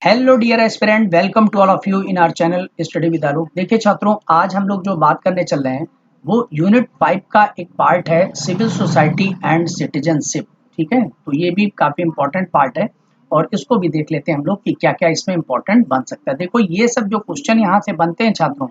Hello dear aspirant, welcome to all of you in our channel study with Aroop. देखिए छात्रों, आज हम लोग जो बात करने चल रहे हैं वो यूनिट 5 का एक पार्ट है, सिविल सोसाइटी एंड सिटीजनशिप। ठीक है, तो ये भी काफ़ी इंपॉर्टेंट पार्ट है और इसको भी देख लेते हैं हम लोग कि क्या क्या इसमें इंपॉर्टेंट बन सकता है। देखो, ये सब जो क्वेश्चन यहाँ से बनते हैं छात्रों,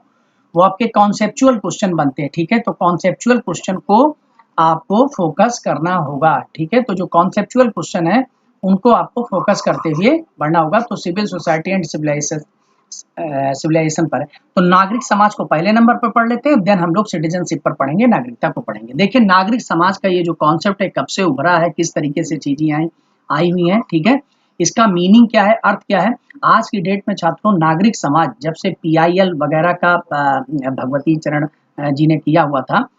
वो आपके कॉन्सेप्चुअल क्वेश्चन बनते हैं। ठीक है, तो कॉन्सेप्चुअल क्वेश्चन को आपको फोकस करना होगा। ठीक है, तो जो कॉन्सेप्चुअल क्वेश्चन है उनको आपको फोकस करते हुए बढ़ना होगा। तो सिविल सोसाइटी एंड सिविलाइजेशन पर है, तो नागरिक समाज को पहले नंबर पर पढ़ लेते हैं, देन हम लोग सिटीजनशिप पर पढ़ेंगे, नागरिकता को पढ़ेंगे। देखिए, नागरिक समाज का ये जो कॉन्सेप्ट है कब से उभरा है, किस तरीके से चीजें आई हुई हैं। ठीक है, इसका मीनिंग क्या है, अर्थ क्या है। आज की डेट में छात्रों, नागरिक समाज जब से PIL वगैरह का भगवती चरण जी ने किया हुआ था,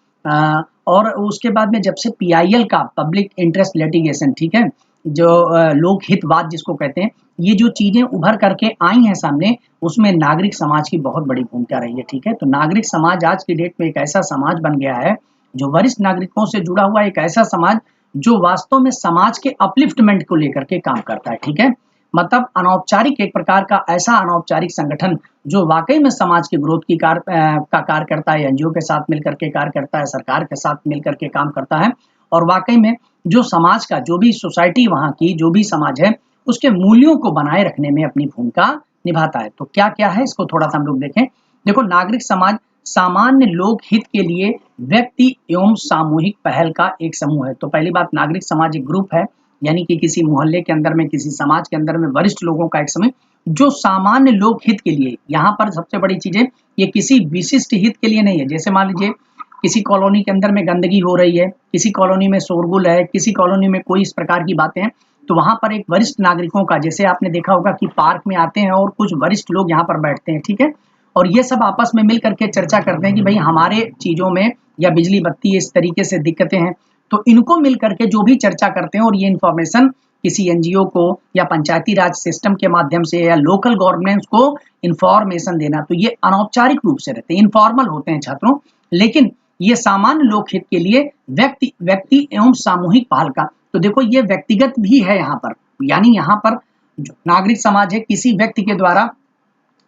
और उसके बाद में जब से PIL का पब्लिक इंटरेस्ट लिटिगेशन, ठीक है, जो लोकहितवाद जिसको कहते हैं, ये जो चीजें उभर करके आई हैं सामने, उसमें नागरिक समाज की बहुत बड़ी भूमिका रही है। ठीक है, तो नागरिक समाज आज की डेट में एक ऐसा समाज बन गया है जो वरिष्ठ नागरिकों से जुड़ा हुआ एक ऐसा समाज जो वास्तव में समाज के अपलिफ्टमेंट को लेकर के काम करता है। ठीक है, मतलब अनौपचारिक, एक प्रकार का ऐसा अनौपचारिक संगठन जो वाकई में समाज की ग्रोथ की कार्य करता है, NGO के साथ मिलकर के कार्य करता है, सरकार के साथ मिलकर के काम करता है, और वाकई में जो समाज का, जो भी सोसाइटी वहाँ की, जो भी समाज है, उसके मूल्यों को बनाए रखने में अपनी भूमिका निभाता है। तो क्या क्या है, इसको थोड़ा सा हम लोग देखें। देखो, नागरिक समाज सामान्य लोक हित के लिए व्यक्ति एवं सामूहिक पहल का एक समूह है। तो पहली बात, नागरिक समाज एक ग्रुप है, यानी कि किसी मोहल्ले के अंदर में, किसी समाज के अंदर में वरिष्ठ लोगों का एक समूह जो सामान्य लोक हित के लिए, यहाँ पर सबसे बड़ी चीज है, ये किसी विशिष्ट हित के लिए नहीं है। जैसे मान लीजिए किसी कॉलोनी के अंदर में गंदगी हो रही है, किसी कॉलोनी में शोरगुल है, किसी कॉलोनी में कोई इस प्रकार की बातें हैं, तो वहां पर एक वरिष्ठ नागरिकों का, जैसे आपने देखा होगा कि पार्क में आते हैं और कुछ वरिष्ठ लोग यहाँ पर बैठते हैं। ठीक है, और ये सब आपस में मिल करके चर्चा करते हैं कि भाई हमारे चीजों में या बिजली बत्ती इस तरीके से दिक्कतें हैं, तो इनको मिल करके जो भी चर्चा करते हैं और ये इन्फॉर्मेशन किसी NGO को या पंचायती राज सिस्टम के माध्यम से या लोकल गवर्नमेंट को इन्फॉर्मेशन देना, तो ये अनौपचारिक रूप से रहते हैं, इनफॉर्मल होते हैं छात्रों, लेकिन ये सामान्य लोकहित के लिए व्यक्ति एवं सामूहिक पहल का। तो देखो, ये व्यक्तिगत भी है यहाँ पर, यानी यहाँ पर जो नागरिक समाज है किसी व्यक्ति के द्वारा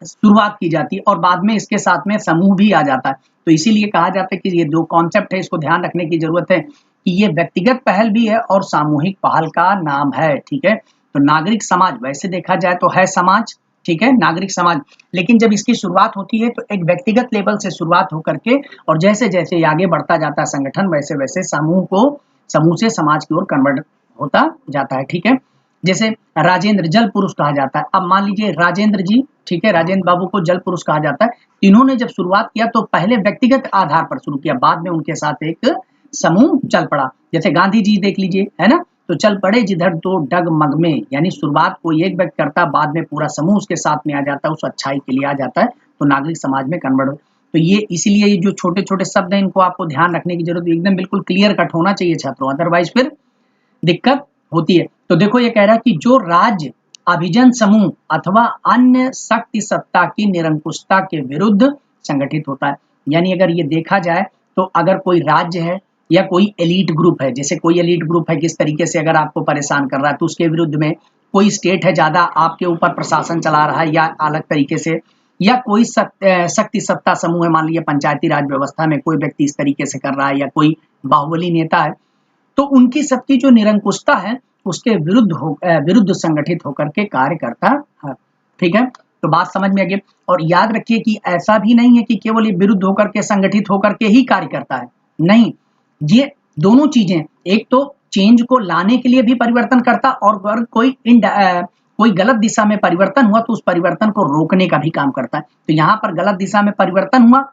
शुरुआत की जाती है और बाद में इसके साथ में समूह भी आ जाता है। तो इसीलिए कहा जाता है कि ये दो कॉन्सेप्ट है, इसको ध्यान रखने की जरूरत है कि ये व्यक्तिगत पहल भी है और सामूहिक पहल का नाम है। ठीक है, तो नागरिक समाज वैसे देखा जाए तो है समाज, ठीक है, नागरिक समाज, लेकिन जब इसकी शुरुआत होती है तो एक व्यक्तिगत लेवल से शुरुआत होकर के, और जैसे जैसे आगे बढ़ता जाता है संगठन, वैसे वैसे समूह से समाज की ओर कन्वर्ट होता जाता है। ठीक है, जैसे राजेंद्र जल पुरुष कहा जाता है। अब मान लीजिए राजेंद्र जी, ठीक है, राजेंद्र बाबू को जल पुरुष कहा जाता है। इन्होंने जब शुरुआत किया तो पहले व्यक्तिगत आधार पर शुरू किया, बाद में उनके साथ एक समूह चल पड़ा। जैसे गांधी जी देख लीजिए, है ना, तो चल पड़े जिधर दो डगमग में, यानी शुरुआत कोई एक व्यक्ति करता, बाद में पूरा समूह उसके साथ में आ जाता है, उस अच्छाई के लिए आ जाता है, तो नागरिक समाज में कन्वर्ट। तो ये इसीलिए ये जो छोटे छोटे शब्द हैं इनको आपको ध्यान रखने की जरूरत, एकदम बिल्कुल क्लियर कट होना चाहिए छात्रों, अदरवाइज फिर दिक्कत होती है। तो देखो, ये कह रहा है कि जो राज्य अभिजन समूह अथवा अन्य शक्ति सत्ता की निरंकुशता के विरुद्ध संगठित होता है। यानी अगर ये देखा जाए तो अगर कोई राज्य है या कोई एलीट ग्रुप है, जैसे कोई एलीट ग्रुप है किस तरीके से अगर आपको परेशान कर रहा है, तो उसके विरुद्ध में कोई स्टेट है ज्यादा आपके ऊपर प्रशासन चला रहा है या अलग तरीके से, या कोई शक्ति सत्ता समूह है, मान लीजिए पंचायती राज व्यवस्था में कोई व्यक्ति इस तरीके से कर रहा है या कोई बाहुबली नेता है, तो उनकी सबकी जो निरंकुशता है उसके विरुद्ध संगठित होकर के कार्य करता है। ठीक है, तो बात समझ में आ गई। और याद रखिए कि ऐसा भी नहीं है कि केवल ये विरुद्ध होकर के, संगठित होकर के ही कार्य करता है, नहीं, ये दोनों चीजें, एक तो चेंज को लाने के लिए भी परिवर्तन करता, और अगर कोई गलत दिशा में परिवर्तन हुआ तो उस परिवर्तन को रोकने का भी काम करता है। तो यहाँ पर गलत दिशा में परिवर्तन हुआ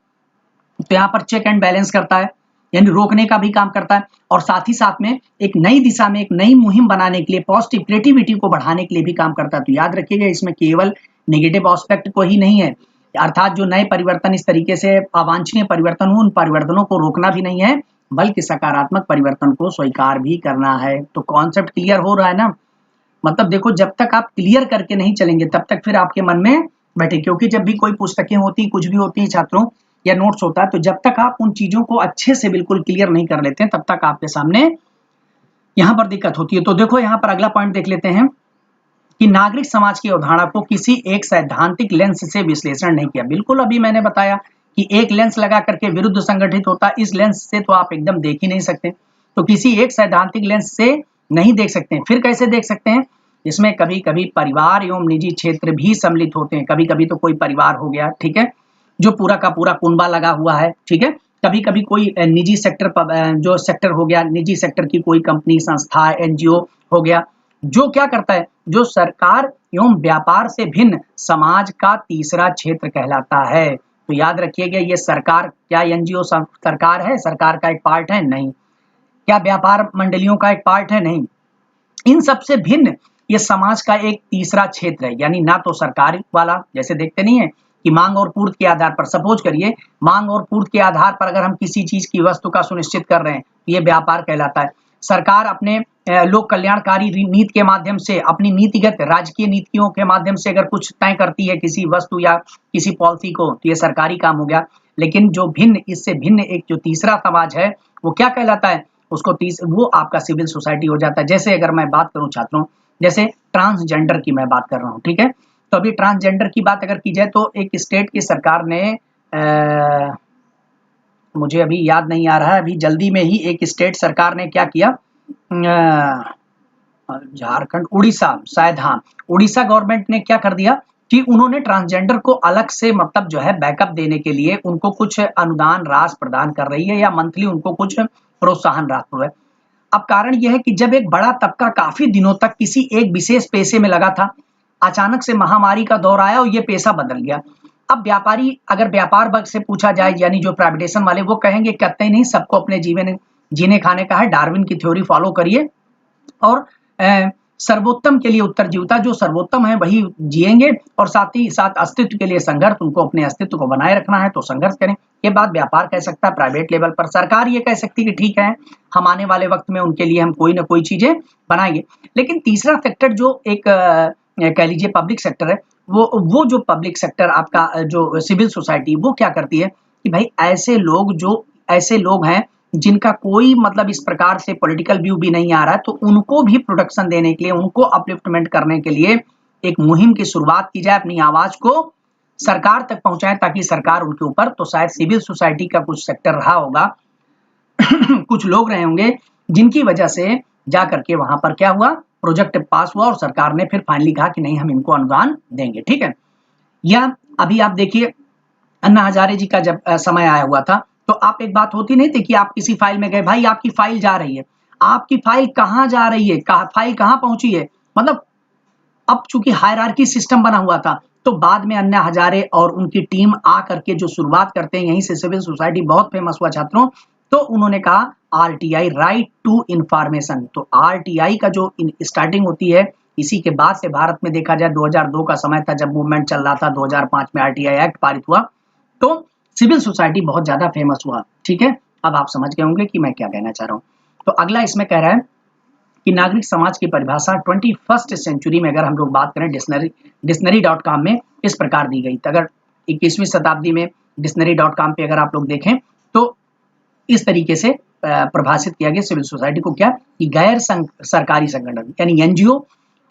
तो यहाँ पर चेक एंड बैलेंस करता है, यानी रोकने का भी काम करता है, और साथ ही साथ में एक नई दिशा में एक नई मुहिम बनाने के लिए, पॉजिटिव क्रिएटिविटी को बढ़ाने के लिए भी काम करता है। तो याद रखिएगा, इसमें केवल नेगेटिव एस्पेक्ट को ही नहीं है, अर्थात जो नए परिवर्तन इस तरीके से अवांछनीय परिवर्तन हो, उन परिवर्तनों को रोकना भी नहीं है, बल्कि सकारात्मक परिवर्तन को स्वीकार भी करना है। तो कॉन्सेप्ट क्लियर हो रहा है ना। मतलब देखो, जब तक आप क्लियर करके नहीं चलेंगे तब तक फिर आपके मन में बैठे, क्योंकि जब भी कोई पुस्तकें होती, कुछ भी होती है छात्रों, या नोट्स होता है, तो जब तक आप उन चीजों को अच्छे से बिल्कुल क्लियर नहीं कर लेते हैं तब तक आपके सामने यहाँ पर दिक्कत होती है। तो देखो, यहाँ पर अगला पॉइंट देख लेते हैं कि नागरिक समाज की अवधारणा को किसी एक सैद्धांतिक लेंस से विश्लेषण नहीं किया। बिल्कुल अभी मैंने बताया कि एक लेंस लगा करके विरुद्ध संगठित होता, इस लेंस से तो आप एकदम देख ही नहीं सकते, तो किसी एक सैद्धांतिक लेंस से नहीं देख सकते हैं। फिर कैसे देख सकते हैं? इसमें कभी कभी परिवार एवं निजी क्षेत्र भी सम्मिलित होते हैं। कभी कभी तो कोई परिवार हो गया, ठीक है, जो पूरा का पूरा कुनबा लगा हुआ है, ठीक है। कभी कभी कोई निजी सेक्टर जो सेक्टर हो गया, निजी सेक्टर की कोई कंपनी, संस्था, एनजीओ हो गया, जो क्या करता है, जो सरकार एवं व्यापार से भिन्न समाज का तीसरा क्षेत्र कहलाता है। तो याद रखिएगा, ये सरकार, क्या एनजीओ सरकार है, सरकार का एक पार्ट है? नहीं। क्या व्यापार मंडलियों का एक पार्ट है? नहीं। इन सबसे भिन्न ये समाज का एक तीसरा क्षेत्र है, यानी ना तो सरकार वाला, जैसे देखते नहीं है कि मांग और पूर्ति के आधार पर, सपोज करिए मांग और पूर्ति के आधार पर अगर हम किसी चीज की वस्तु का सुनिश्चित कर रहे हैं, ये व्यापार कहलाता है। सरकार अपने लोक कल्याणकारी नीति के माध्यम से, अपनी नीतिगत राजकीय नीतियों के माध्यम से अगर कुछ तय करती है किसी वस्तु या किसी पॉलिसी को, तो ये सरकारी काम हो गया। लेकिन जो भिन्न, इससे भिन्न एक जो तीसरा समाज है, वो क्या कहलाता है? उसको वो आपका सिविल सोसाइटी हो जाता है। जैसे अगर मैं बात करूं छात्रों, जैसे ट्रांसजेंडर की मैं बात कर रहा हूं, ठीक है, तो अभी ट्रांसजेंडर की बात अगर की जाए तो एक स्टेट की सरकार ने मुझे अभी याद नहीं आ रहा है, अभी जल्दी में ही एक स्टेट सरकार ने क्या किया, झारखंड, उड़ीसा शायद, हाँ, उड़ीसा गवर्नमेंट ने क्या कर दिया कि उन्होंने ट्रांसजेंडर को अलग से मतलब जो है बैकअप देने के लिए उनको कुछ अनुदान राशि प्रदान कर रही है, या मंथली उनको कुछ प्रोत्साहन राशि है। अब कारण यह है कि जब एक बड़ा तबका काफी दिनों तक किसी एक विशेष पेशे में लगा था, अचानक से महामारी का दौर आया और ये पेशा बदल गया। अब व्यापारी, अगर व्यापार वर्ग से पूछा जाए, यानी जो प्राइवेटेशन वाले, वो कहेंगे कहते ही नहीं, सबको अपने जीवन जीने खाने का है, डार्विन की थ्योरी फॉलो करिए और सर्वोत्तम के लिए उत्तरजीविता, जो सर्वोत्तम है वही जिएंगे, और साथ ही साथ अस्तित्व के लिए संघर्ष, उनको अपने अस्तित्व को बनाए रखना है तो संघर्ष करें। ये बात व्यापार कह सकता है प्राइवेट लेवल पर। सरकार ये कह सकती है कि ठीक है, हम आने वाले वक्त में उनके लिए हम कोई ना कोई चीजें बनाएंगे। लेकिन तीसरा सेक्टर जो एक कह लीजिए पब्लिक सेक्टर है, वो जो पब्लिक सेक्टर आपका जो सिविल सोसाइटी, वो क्या करती है कि भाई ऐसे लोग हैं जिनका कोई मतलब इस प्रकार से पॉलिटिकल व्यू भी नहीं आ रहा है, तो उनको भी प्रोटेक्शन देने के लिए, उनको अपलिफ्टमेंट करने के लिए एक मुहिम की शुरुआत की जाए, अपनी आवाज को सरकार तक पहुंचाएं ताकि सरकार उनके ऊपर, तो शायद सिविल सोसाइटी का कुछ सेक्टर रहा होगा कुछ लोग रहे होंगे जिनकी वजह से जा करके वहां पर क्या हुआ, प्रोजेक्ट पास हुआ और सरकार ने फिर फाइनली कहा कि नहीं, हम इनको अनुदान देंगे, ठीक है। या अभी आप देखिए अन्ना हजारे जी का जब समय आया हुआ था, तो आप एक बात होती नहीं थी कि आप किसी फाइल में गए, भाई आपकी फाइल जा रही है, आपकी फाइल कहाँ जा रही है, फाइल कहाँ पहुंची है, मतलब अब चूंकि हायरार्की सिस्टम बना हुआ था, तो बाद में अन्ना हजारे और उनकी टीम आ करके जो शुरुआत करते हैं, यहीं से सिविल सोसाइटी बहुत फेमस हुआ छात्रों। तो उन्होंने कहा आरटीआई, राइट टू इंफॉर्मेशन। तो आरटीआई का जो स्टार्टिंग होती है, इसी के बाद से भारत में देखा जाए 2002 का समय था जब मूवमेंट चल रहा था, 2005 में आरटीआई एक्ट पारित हुआ, तो सिविल सोसाइटी बहुत ज्यादा फेमस हुआ, ठीक है। अब आप समझ गए होंगे कि मैं क्या कहना चाह रहा हूं। तो अगला इसमें कह रहा है कि नागरिक समाज की परिभाषा 21st सेंचुरी में अगर हम लोग बात करें डिक्शनरी.com में इस प्रकार दी गई। तो अगर 21वीं शताब्दी में डिक्शनरी.com पे अगर आप लोग देखें तो इस तरीके से परिभाषित किया गया सिविल सोसाइटी को, क्या कि गैर सरकारी संगठन यानी एनजीओ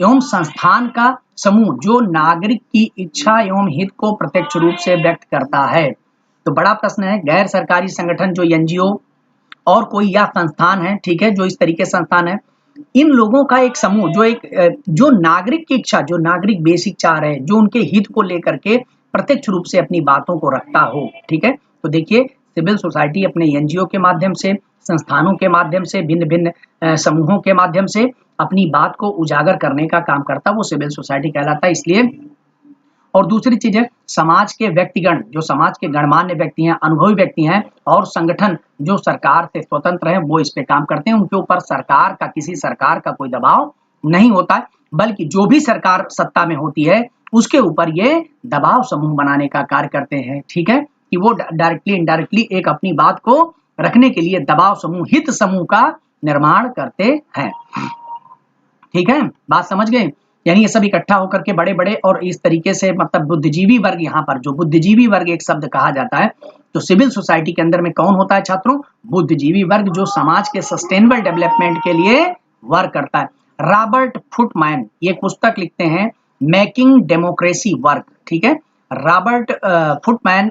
एवं संस्थान का समूह जो नागरिक की इच्छा एवं हित को प्रत्यक्ष रूप से व्यक्त करता है। तो बड़ा प्रश्न है, गैर सरकारी संगठन जो एनजीओ और कोई या संस्थान है, ठीक है, जो इस तरीके संस्थान है, इन लोगों का एक समूह जो नागरिक की इच्छा, जो नागरिक बेसिक चाह रहे हैं, जो उनके हित को लेकर के प्रत्यक्ष रूप से अपनी बातों को रखता हो, ठीक है। तो देखिए सिविल सोसाइटी अपने एनजीओ के माध्यम से, संस्थानों के माध्यम से, भिन्न भिन्न समूहों के माध्यम से अपनी बात को उजागर करने का काम करता, वो सिविल सोसाइटी कहलाता है। इसलिए, और दूसरी चीज है समाज के व्यक्तिगण, जो समाज के गणमान्य व्यक्ति हैं, अनुभवी व्यक्ति हैं, और संगठन जो सरकार से स्वतंत्र हैं, वो इस पे काम करते हैं। उनके ऊपर किसी सरकार का कोई दबाव नहीं होता है, बल्कि जो भी सरकार सत्ता में होती है उसके ऊपर ये दबाव समूह बनाने का कार्य करते हैं, ठीक है, कि वो डायरेक्टली इनडायरेक्टली एक अपनी बात को रखने के लिए दबाव समूह, हित समूह का निर्माण करते हैं, ठीक है, बात समझ गए। यानी ये सब इकट्ठा होकर के बड़े बड़े और इस तरीके से मतलब बुद्धिजीवी वर्ग, यहाँ पर जो बुद्धिजीवी वर्ग एक शब्द कहा जाता है, तो सिविल सोसाइटी के अंदर में कौन होता है छात्रों? बुद्धिजीवी वर्ग, जो समाज के सस्टेनेबल डेवलपमेंट के लिए वर्क करता है। रॉबर्ट फुटमैन ये पुस्तक लिखते हैं मेकिंग डेमोक्रेसी वर्क, ठीक है। Robert footman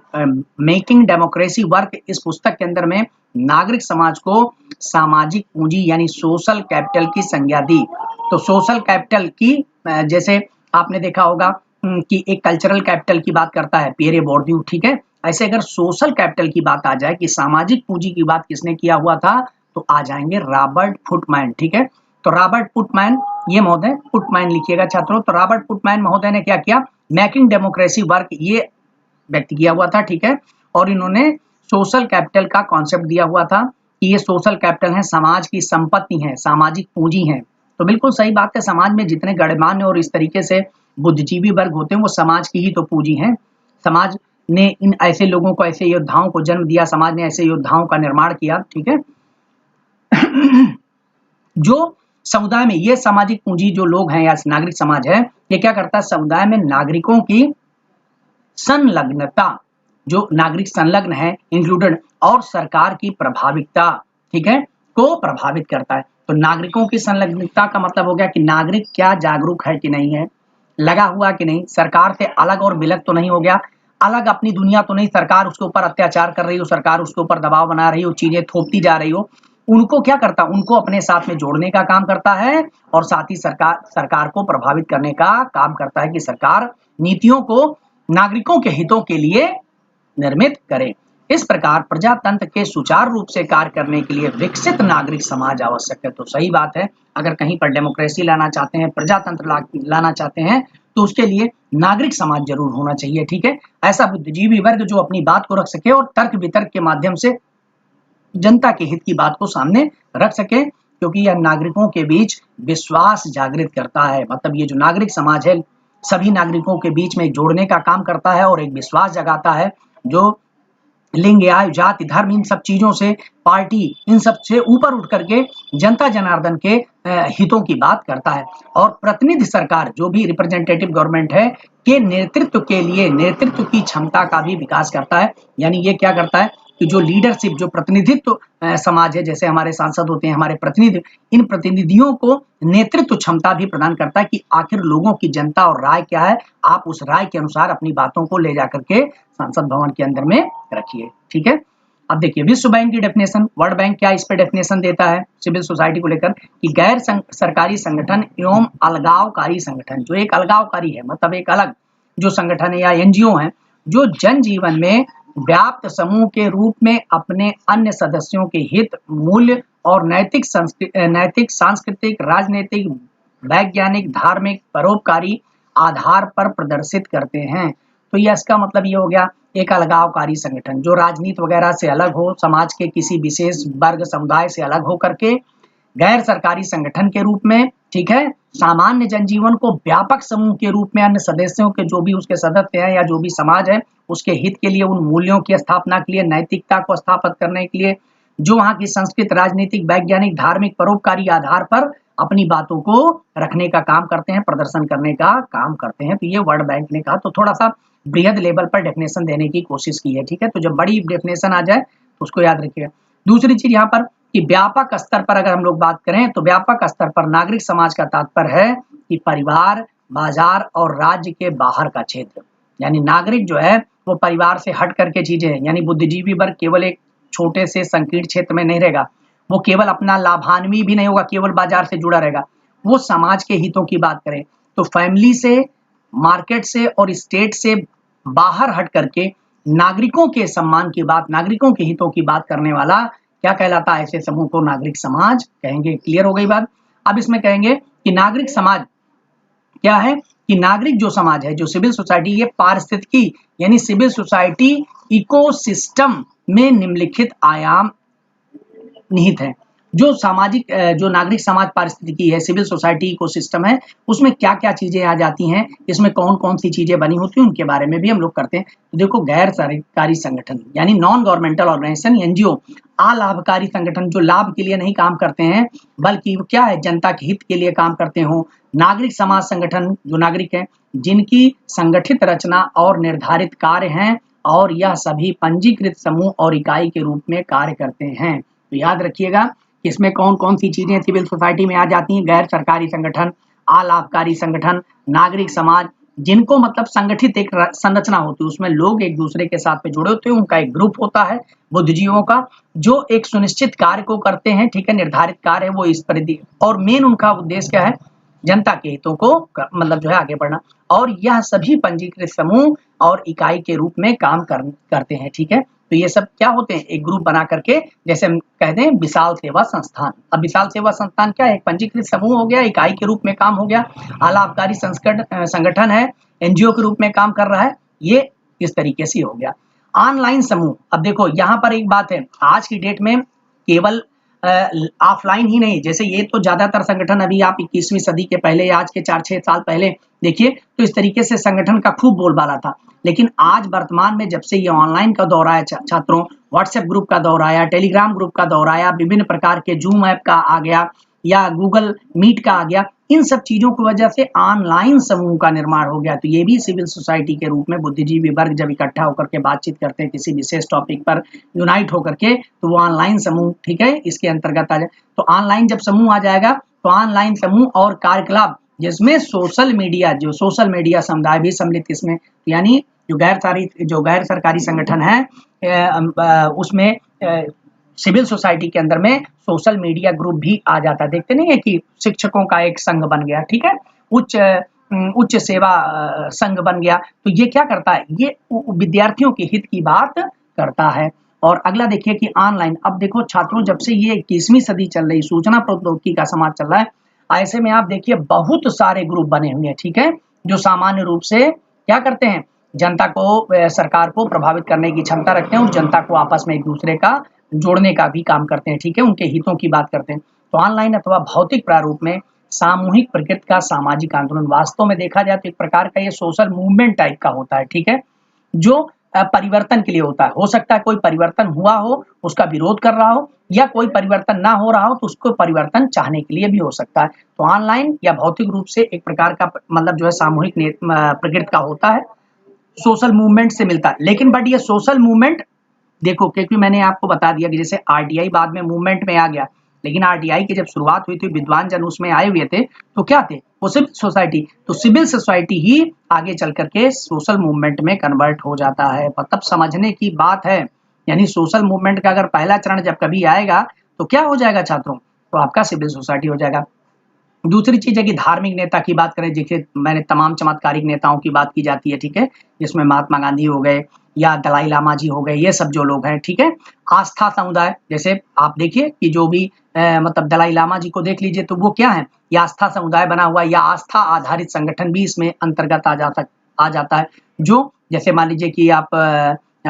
making democracy work, इस पुस्तक के अंदर में नागरिक समाज को सामाजिक पूंजी यानी सोशल कैपिटल की संज्ञा दी। तो सोशल कैपिटल की जैसे आपने देखा होगा कि एक कल्चरल कैपिटल की बात करता है पियरे बोर्डियू, ठीक है। ऐसे अगर सोशल कैपिटल की बात आ जाए कि सामाजिक पूंजी की बात किसने किया हुआ था, तो आ जाएंगे रॉबर्ट फुटमैन, ठीक है। तो रॉबर्ट फुटमैन ये महोदय, फुटमैन लिखिएगा छात्रों। तो रॉबर्ट फुटमैन महोदय ने क्या किया, मेकिंग डेमोक्रेसी वर्क ये व्यक्त किया हुआ था, ठीक है। और इन्होंने सोशल कैपिटल का कॉन्सेप्ट दिया हुआ था कि ये सोशल कैपिटल है, समाज की संपत्ति है, सामाजिक पूंजी है। तो बिल्कुल सही बात है, समाज में जितने गणमान्य और इस तरीके से बुद्धिजीवी वर्ग होते हैं वो समाज की ही तो पूंजी है। समाज ने इन ऐसे लोगों को, ऐसे योद्धाओं को जन्म दिया, समाज ने ऐसे योद्धाओं का निर्माण किया, ठीक है। जो समुदाय में ये सामाजिक पूंजी जो लोग हैं या नागरिक समाज है, ये क्या करता है, समुदाय में नागरिकों की संलग्नता, जो नागरिक संलग्न है इंक्लूडेड, और सरकार की प्रभाविकता, ठीक है, को प्रभावित करता है। तो नागरिकों की संलग्नता का मतलब हो गया कि नागरिक क्या जागरूक है कि नहीं है, लगा हुआ कि नहीं, सरकार से अलग और विलग तो नहीं हो गया, अलग अपनी दुनिया तो नहीं, सरकार उसके ऊपर अत्याचार कर रही हो, सरकार उसके ऊपर दबाव बना रही हो, चीजें थोपती जा रही हो, उनको क्या करता, उनको अपने साथ में जोड़ने का काम करता है, और साथ ही सरकार को प्रभावित करने का काम करता है कि सरकार नीतियों को नागरिकों के हितों के लिए निर्मित करे। इस प्रकार प्रजातंत्र के सुचारू रूप से कार्य करने के लिए विकसित नागरिक समाज आवश्यक है। तो सही बात है, अगर कहीं पर डेमोक्रेसी लाना चाहते हैं, प्रजातंत्र लाना चाहते हैं, तो उसके लिए नागरिक समाज जरूर होना चाहिए, ठीक है। ऐसा बुद्धिजीवी वर्ग जो अपनी बात को रख सके और तर्क वितर्क के माध्यम से जनता के हित की बात को सामने रख सके, क्योंकि यह नागरिकों के बीच विश्वास जागृत करता है। मतलब ये जो नागरिक समाज है सभी नागरिकों के बीच में जोड़ने का काम करता है और एक विश्वास जगाता है, जो लिंग, आयु, जाति, धर्म, इन सब चीजों से, पार्टी, इन सब से ऊपर उठ करके जनता जनार्दन के हितों की बात करता है। और प्रतिनिधि सरकार जो भी रिप्रेजेंटेटिव गवर्नमेंट है के नेतृत्व के लिए नेतृत्व की क्षमता का भी विकास करता है। यानी ये क्या करता है कि जो लीडरशिप, जो प्रतिनिधित्व समाज है, जैसे हमारे सांसद होते हैं, हमारे प्रतिनिधि, इन प्रतिनिधियों को नेतृत्व क्षमता भी प्रदान करता है कि आखिर लोगों की जनता और राय क्या है, आप उस राय के अनुसार अपनी बातों को ले जाकर के संसद भवन के अंदर में रखिए, ठीक है। अब देखिए विश्व बैंक की डेफिनेशन, वर्ल्ड बैंक क्या इस पे डेफिनेशन देता है सिविल सोसाइटी को लेकर कि गैर सरकारी संगठन एवं अलगावकारी संगठन, जो एक अलगावकारी है मतलब एक अलग जो संगठन है या एनजीओ है, जो जन जीवन में व्याप्त समूह के रूप में अपने अन्य सदस्यों के हित, मूल्य और नैतिक, सांस्कृतिक, राजनीतिक, वैज्ञानिक, धार्मिक, परोपकारी आधार पर प्रदर्शित करते हैं। तो ये इसका मतलब ये हो गया एक अलगावकारी संगठन जो राजनीति वगैरह से अलग हो, समाज के किसी विशेष वर्ग समुदाय से अलग हो करके गैर सरकारी संगठन के रूप में, ठीक है, सामान्य जनजीवन को व्यापक समूह के रूप में अन्य सदस्यों के जो भी उसके सदस्य हैं या जो भी समाज है उसके हित के लिए, उन मूल्यों की स्थापना के लिए, नैतिकता को स्थापित करने के लिए, जो वहाँ की संस्कृत, राजनीतिक, वैज्ञानिक, धार्मिक, परोपकारी आधार पर अपनी बातों को रखने का काम करते हैं, प्रदर्शन करने का काम करते हैं। तो ये वर्ल्ड बैंक ने कहा, तो थोड़ा सा बृहद लेवल पर डेफिनेशन देने की कोशिश की है, ठीक है। तो जब बड़ी डेफिनेशन आ जाए तो उसको याद रखिएगा। दूसरी चीज यहाँ पर कि व्यापक स्तर पर अगर हम लोग बात करें तो व्यापक स्तर पर नागरिक समाज का तात्पर्य है कि परिवार, बाजार और राज्य के बाहर का क्षेत्र, यानी नागरिक जो है वो परिवार से हट करके चीजें हैं, यानी बुद्धिजीवी वर्ग केवल एक छोटे से संकीर्ण क्षेत्र में नहीं रहेगा, वो केवल अपना लाभान्वित भी नहीं होगा, केवल बाजार से जुड़ा रहेगा, वो समाज के हितों की बात करें तो फैमिली से, मार्केट से और स्टेट से बाहर हट करके नागरिकों के सम्मान की बात, नागरिकों के हितों की बात करने वाला क्या कहलाता है, ऐसे समूह को नागरिक समाज कहेंगे। क्लियर हो गई बात। अब इसमें कहेंगे कि नागरिक समाज क्या है कि नागरिक जो समाज है, जो सिविल सोसाइटी, ये पारिस्थितिकी यानी सिविल सोसाइटी इकोसिस्टम में निम्नलिखित आयाम निहित है। जो सामाजिक, जो नागरिक समाज पारिस्थितिकी है, सिविल सोसाइटी इकोसिस्टम है, उसमें क्या क्या चीजें आ जाती हैं, इसमें कौन कौन सी चीजें बनी होती हैं, उनके बारे में भी हम लोग करते हैं। तो देखो गैर सरकारी संगठन यानी नॉन गवर्नमेंटल ऑर्गेनाइजेशन, एनजीओ, अलाभकारी संगठन जो लाभ के लिए नहीं काम करते हैं बल्कि क्या है, जनता के हित के लिए काम करते हो। नागरिक समाज संगठन जो नागरिक है जिनकी संगठित रचना और निर्धारित कार्य हैं और यह सभी पंजीकृत समूह और इकाई के रूप में कार्य करते हैं। तो याद रखिएगा इसमें कौन कौन सी चीजें सिविल सोसाइटी में आ जाती हैं? गैर सरकारी संगठन, अलाभकारी संगठन, नागरिक समाज, जिनको मतलब संगठित एक संरचना होती है, उसमें लोग एक दूसरे के साथ में जुड़े होते हैं, उनका एक ग्रुप होता है बुद्धिजीवियों का, जो एक सुनिश्चित कार्य को करते हैं, ठीक है, निर्धारित कार्य है वो इस परिधि, और मेन उनका उद्देश्य क्या है? जनता के हितों को मतलब जो है आगे बढ़ना। और यह सभी पंजीकृत समूह और इकाई के रूप में काम करते हैं, ठीक है। तो ये सब क्या होते हैं? एक ग्रुप बना करके, जैसे हम कहते हैं विशाल सेवा संस्थान। अब विशाल सेवा संस्थान क्या है? एक पंजीकृत समूह हो गया, इकाई के रूप में काम हो गया, अलाभकारी संगठन है, एनजीओ के रूप में काम कर रहा है, ये इस तरीके से हो गया। ऑनलाइन समूह, अब देखो यहाँ पर एक बात है, आज की डेट में केवल ऑफलाइन ही नहीं, जैसे ये तो ज्यादातर संगठन अभी आप 21वीं सदी के पहले, आज के 4-6 साल पहले देखिए तो इस तरीके से संगठन का खूब बोलबाला था। लेकिन आज वर्तमान में जब से ये ऑनलाइन का दौर आया, छात्रों व्हाट्सएप ग्रुप का दौर आया, टेलीग्राम ग्रुप का दौर आया, विभिन्न प्रकार के जूम ऐप का आ गया या गूगल मीट का आ गया, इन सब चीजों की वजह से ऑनलाइन समूह का निर्माण हो गया। तो ये भी सिविल सोसाइटी के रूप में बुद्धिजीवी वर्ग जब इकट्ठा होकर के बातचीत करते हैं किसी विशेष टॉपिक पर यूनाइट होकर के, तो वो ऑनलाइन समूह, ठीक है, इसके अंतर्गत आ जाए। तो ऑनलाइन जब समूह आ जाएगा तो ऑनलाइन समूह और कार्यकलाप जिसमें सोशल मीडिया समुदाय भी सम्मिलित इसमें, यानी जो गैर सरकारी संगठन है उसमें सिविल सोसाइटी के अंदर में सोशल मीडिया ग्रुप भी आ जाता है। देखते नहीं है कि शिक्षकों का एक संघ बन गया, ठीक है, उच्च सेवा संघ बन गया। तो ये क्या करता है? ये विद्यार्थियों के हित की बात करता है। और अगला देखिए कि ऑनलाइन, अब देखो छात्रों, जब से ये 21वीं सदी चल रही, सूचना प्रौद्योगिकी का समाज चल रहा है, ऐसे में आप देखिए बहुत सारे ग्रुप बने हुए हैं, ठीक है, जो सामान्य रूप से क्या करते हैं? जनता को, सरकार को प्रभावित करने की क्षमता रखते हैं और जनता को आपस में एक दूसरे का जोड़ने का भी काम करते हैं, ठीक है, उनके हितों की बात करते हैं। तो ऑनलाइन अथवा भौतिक प्रारूप में सामूहिक प्रकृति का सामाजिक आंदोलन, वास्तव में देखा जाए तो एक प्रकार का ये सोशल मूवमेंट टाइप का होता है, ठीक है, जो परिवर्तन के लिए होता है। हो सकता है कोई परिवर्तन हुआ हो, उसका विरोध कर रहा हो, या कोई परिवर्तन ना हो रहा हो तो उसको परिवर्तन चाहने के लिए भी हो सकता है। तो ऑनलाइन या भौतिक रूप से एक प्रकार का मतलब जो है सामूहिक प्रकृति का होता है, सोशल मूवमेंट से मिलता है। लेकिन बट ये सोशल मूवमेंट देखो, क्योंकि मैंने आपको बता दिया कि जैसे आरटीआई बाद में मूवमेंट में आ गया, लेकिन आरटीआई की जब शुरुआत हुई थी, विद्वान जन उसमें आए हुए थे, तो क्या थे वो? Civil society. तो सिविल सोसाइटी ही आगे चल करके सोशल मूवमेंट में कन्वर्ट हो जाता है, मतलब समझने की बात है। यानी सोशल मूवमेंट का अगर पहला चरण जब कभी आएगा तो क्या हो जाएगा छात्रों? तो आपका सिविल सोसाइटी हो जाएगा। दूसरी चीज है कि धार्मिक नेता की बात करें, देखिए मैंने तमाम चमत्कारिक नेताओं की बात की जाती है, ठीक है, जिसमें महात्मा गांधी हो गए या दलाई लामा जी हो गए, ये सब जो लोग हैं, ठीक है। आस्था समुदाय, जैसे आप देखिए कि जो भी मतलब दलाई लामा जी को देख लीजिए, तो वो क्या है? ये आस्था समुदाय बना हुआ, या आस्था आधारित संगठन भी इसमें अंतर्गत आ जाता है। जो जैसे मान लीजिए कि आप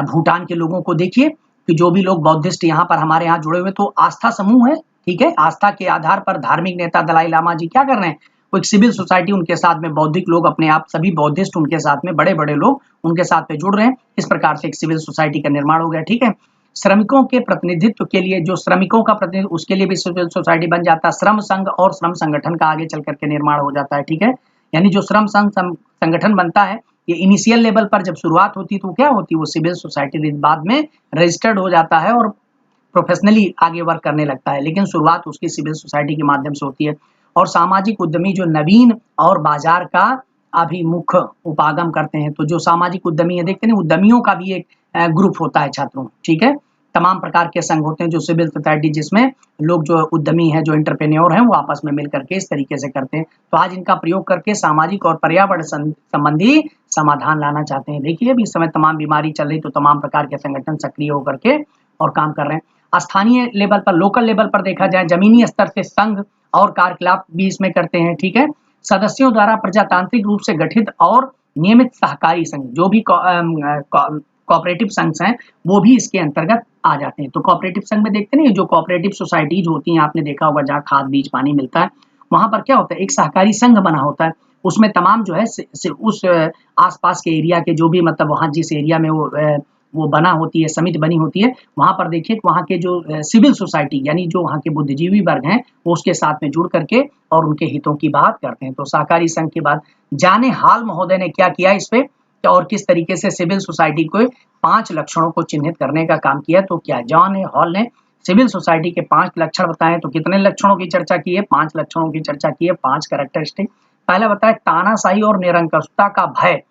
भूटान के लोगों को देखिए कि जो भी लोग बौद्धिस्ट यहाँ पर हमारे यहाँ जुड़े हुए, तो आस्था समूह है, ठीक है। आस्था के आधार पर धार्मिक नेता दलाई लामा जी क्या कर रहे हैं? वो एक सिविल सोसाइटी, उनके साथ में बौद्धिक लोग, अपने आप सभी बौद्धिस्ट उनके साथ में, बड़े बड़े लोग उनके साथ में जुड़ रहे हैं। इस प्रकार से एक सिविल सोसाइटी का निर्माण हो गया, ठीक है। श्रमिकों के प्रतिनिधित्व के लिए, जो श्रमिकों का प्रतिनिधित्व, उसके लिए भी सिविल सोसाइटी बन जाता है। श्रम संघ और श्रम संगठन का आगे चल करके निर्माण हो जाता है, ठीक है। यानी जो श्रम संघ संगठन बनता है, ये इनिशियल लेवल पर जब शुरुआत होती है तो क्या होती है? वो सिविल सोसाइटी बाद में रजिस्टर्ड हो जाता है और प्रोफेशनली आगे वर्क करने लगता है, लेकिन शुरुआत उसकी सिविल सोसाइटी के माध्यम से होती है। और सामाजिक उद्यमी जो नवीन और बाजार का अभिमुख उपागम करते हैं, तो जो सामाजिक उद्यमी है, देखते नहीं, उद्यमियों का भी एक ग्रुप होता है छात्रों, ठीक है। तमाम प्रकार के संघ होते हैं जो सिविल सोसाइटी, जिसमें लोग जो उद्यमी हैं, जो एंटरप्रेन्योर हैं, वो आपस में मिल करके इस तरीके से करते हैं। तो आज इनका प्रयोग करके सामाजिक और पर्यावरण संबंधी समाधान लाना चाहते हैं। देखिए अभी इस समय तमाम बीमारी चल रही, तो तमाम प्रकार के संगठन सक्रिय होकर के और काम कर रहे हैं। स्थानीय लेवल पर, लोकल लेवल पर देखा जाए, जमीनी स्तर से संघ और कार्यकलाप भी इसमें करते हैं, ठीक है। सदस्यों द्वारा प्रजातांत्रिक रूप से गठित और नियमित सहकारी संघ, जो भी कोऑपरेटिव संघ हैं, वो भी इसके अंतर्गत आ जाते हैं। तो कोऑपरेटिव संघ में देखते नहीं, जो कोऑपरेटिव सोसाइटीज होती हैं, आपने देखा होगा, जहाँ खाद बीज पानी मिलता है, वहां पर क्या होता है? एक सहकारी संघ बना होता है। उसमें तमाम जो है उस आसपास के एरिया के जो भी, मतलब वहाँ जिस एरिया में वो बना होती है, समिति बनी होती है, वहां पर देखिए वहां के जो सिविल सोसाइटी, यानी जो वहां के बुद्धिजीवी वर्ग हैं, वो उसके साथ में जुड़ करके और उनके हितों की बात करते हैं। तो सहकारी संघ की बात, जाने हाल महोदय ने क्या किया इस पे और किस तरीके से सिविल सोसाइटी को 5 लक्षणों को चिन्हित करने का काम किया, तो क्या जॉन हॉल ने सिविल सोसाइटी के 5 लक्षण बताएं, तो कितने लक्षणों की चर्चा की है? 5 लक्षणों की चर्चा की है, 5 कैरेक्टरिस्टिक। पहला बताए तानाशाही और निरंकुशता का भय